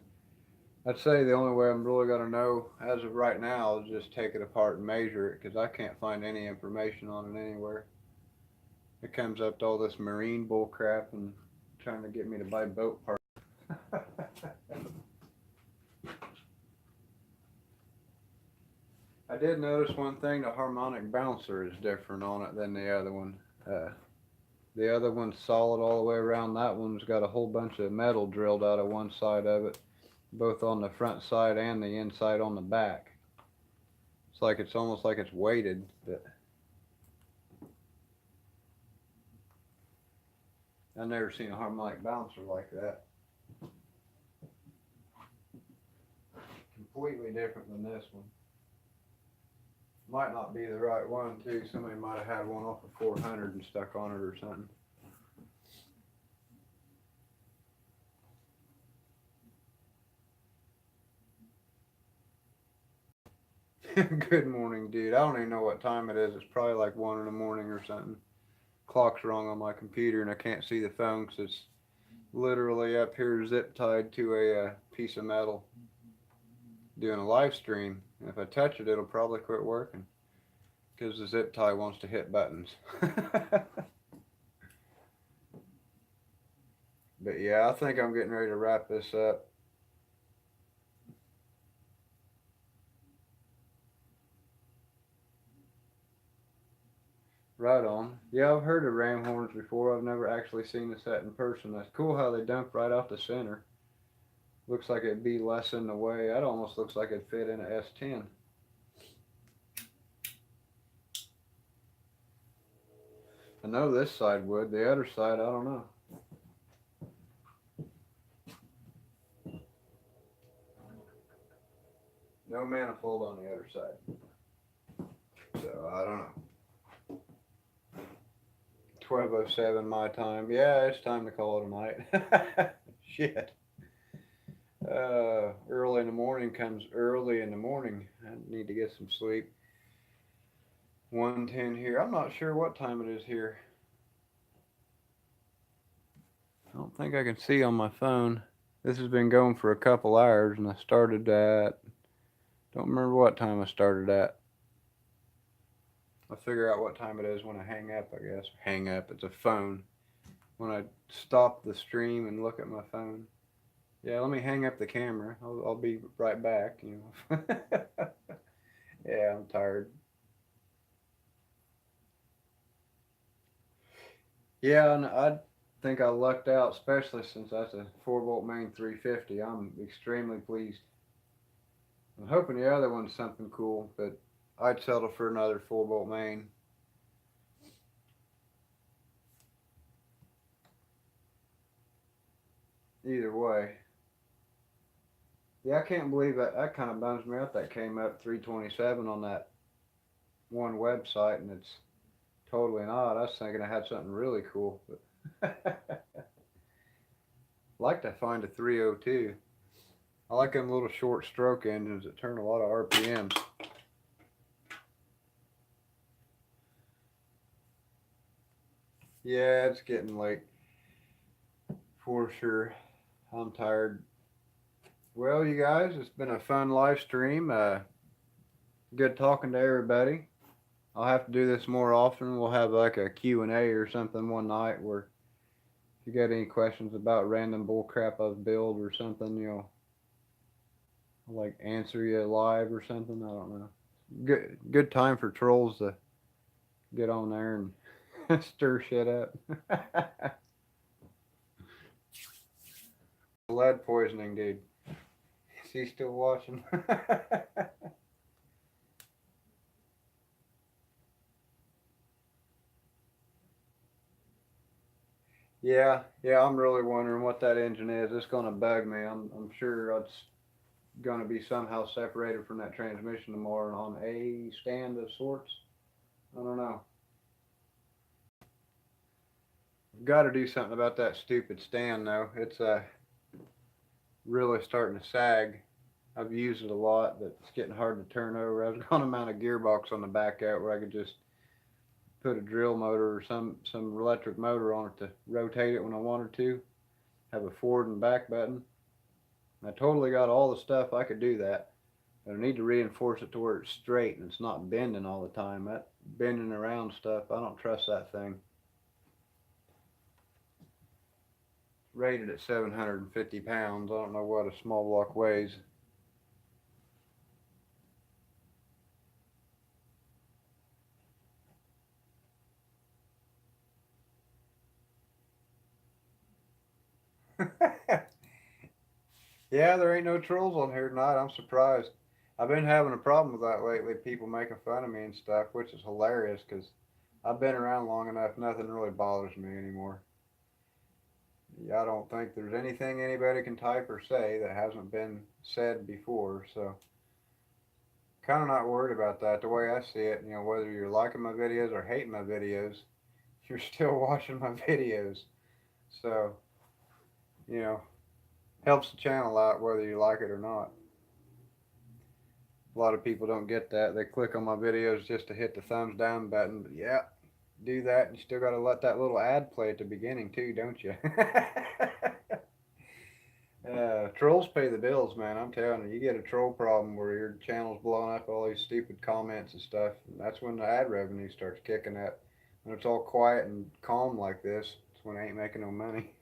I'd say the only way I'm really going to know as of right now is just take it apart and measure it, because I can't find any information on it anywhere. It comes up to all this marine bull crap and trying to get me to buy boat parts. I did notice one thing, the harmonic bouncer is different on it than the other one. The other one's solid all the way around. That one's got a whole bunch of metal drilled out of one side of it, both on the front side and the inside on the back. It's almost like it's weighted, but I've never seen a harmonic bouncer like that. completely different than this one. Might not be the right one too. Somebody might have had one off of 400 and stuck on it or something. Good morning, dude. I don't even know what time it is. It's probably like 1 in the morning or something. Clock's wrong on my computer and I can't see the phone because it's literally up here zip tied to a piece of metal doing a live stream. And if I touch it, it'll probably quit working because the zip tie wants to hit buttons. But yeah, I think I'm getting ready to wrap this up. Right on. Yeah, I've heard of ram horns before. I've never actually seen a set in person. That's cool how they dump right off the center. Looks like it'd be less in the way. That almost looks like it'd fit in a S10. I know this side would. The other side, I don't know. No manifold on the other side. So, I don't know. 12:07 my time. Yeah, it's time to call it a night. Shit. Early in the morning comes early in the morning. I need to get some sleep. 1:10 here. I'm not sure what time it is here. I don't think I can see on my phone. This has been going for a couple hours and I started at, don't remember what time I started at. I'll figure out what time it is when I hang up, I guess. Hang up, it's a phone. When I stop the stream and look at my phone. Yeah, let me hang up the camera. I'll be right back, you know. Yeah, I'm tired. Yeah, and I think I lucked out, especially since that's a 4-volt main 350. I'm extremely pleased. I'm hoping the other one's something cool, but I'd settle for another 4-volt main. Either way. Yeah, I can't believe that kind of bums me out. That came up 327 on that one website, and it's totally not. I was thinking I had something really cool, but like to find a 302. I like them little short stroke engines that turn a lot of RPMs. Yeah, it's getting late for sure. I'm tired. Well, you guys, it's been a fun live stream. Good talking to everybody. I'll have to do this more often. We'll have like a Q&A or something one night where if you got any questions about random bullcrap I've built or something, you know, I'll like answer you live or something. I don't know. Good time for trolls to get on there and stir shit up. Lead poisoning, dude. Is he still watching? Yeah, I'm really wondering what that engine is. It's gonna bug me. I'm sure it's gonna be somehow separated from that transmission tomorrow on a stand of sorts. I don't know. Got to do something about that stupid stand though. It's really starting to sag. I've used it a lot, but it's getting hard to turn over. I was gonna mount a gearbox on the back out where I could just put a drill motor or some electric motor on it to rotate it when I wanted to. Have a forward and back button. I totally got all the stuff I could do that. But I need to reinforce it to where it's straight and it's not bending all the time. That bending around stuff, I don't trust that thing. Rated at 750 pounds. I don't know what a small block weighs. Yeah, there ain't no trolls on here tonight. I'm surprised. I've been having a problem with that lately. People making fun of me and stuff, which is hilarious because I've been around long enough. Nothing really bothers me anymore. I don't think there's anything anybody can type or say that hasn't been said before. So kind of not worried about that. The way I see it, whether you're liking my videos or hating my videos, you're still watching my videos. So, you know, helps the channel out whether you like it or not. A lot of people don't get that. They click on my videos just to hit the thumbs down button. But yeah, do that. You still got to let that little ad play at the beginning too, don't you? Trolls pay the bills, man. I'm telling you, you get a troll problem where your channel's blowing up all these stupid comments and stuff. And that's when the ad revenue starts kicking up. When it's all quiet and calm like this, it's when I ain't making no money.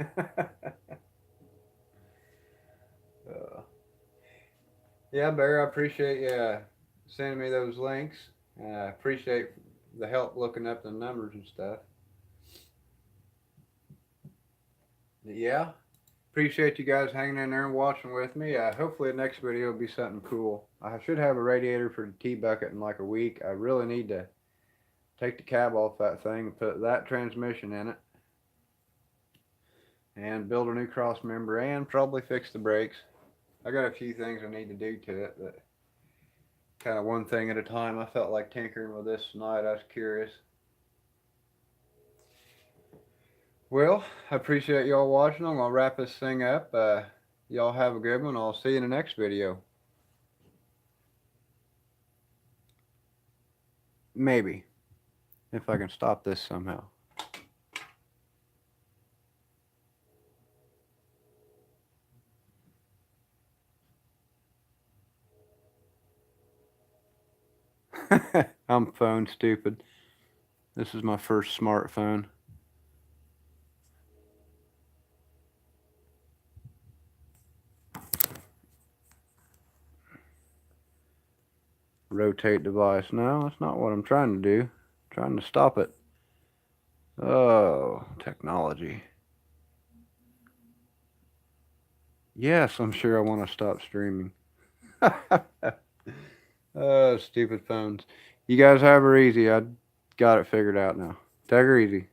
Yeah, Barry, I appreciate you sending me those links. I appreciate the help looking up the numbers and stuff. Yeah, appreciate you guys hanging in there and watching with me. Hopefully the next video will be something cool. I should have a radiator for the tea bucket in like a week. I really need to take the cab off that thing and put that transmission in it. And build a new cross member and probably fix the brakes. I got a few things I need to do to it, but kind of one thing at a time. I felt like tinkering with this tonight. I was curious. Well, I appreciate y'all watching. I'm going to wrap this thing up. Y'all have a good one. I'll see you in the next video. Maybe. If I can stop this somehow. I'm phone stupid. This is my first smartphone. Rotate device. No, that's not what I'm trying to do. I'm trying to stop it. Oh, technology. Yes, I'm sure I want to stop streaming. Oh, stupid phones. You guys have her easy. I got it figured out now. Take her easy.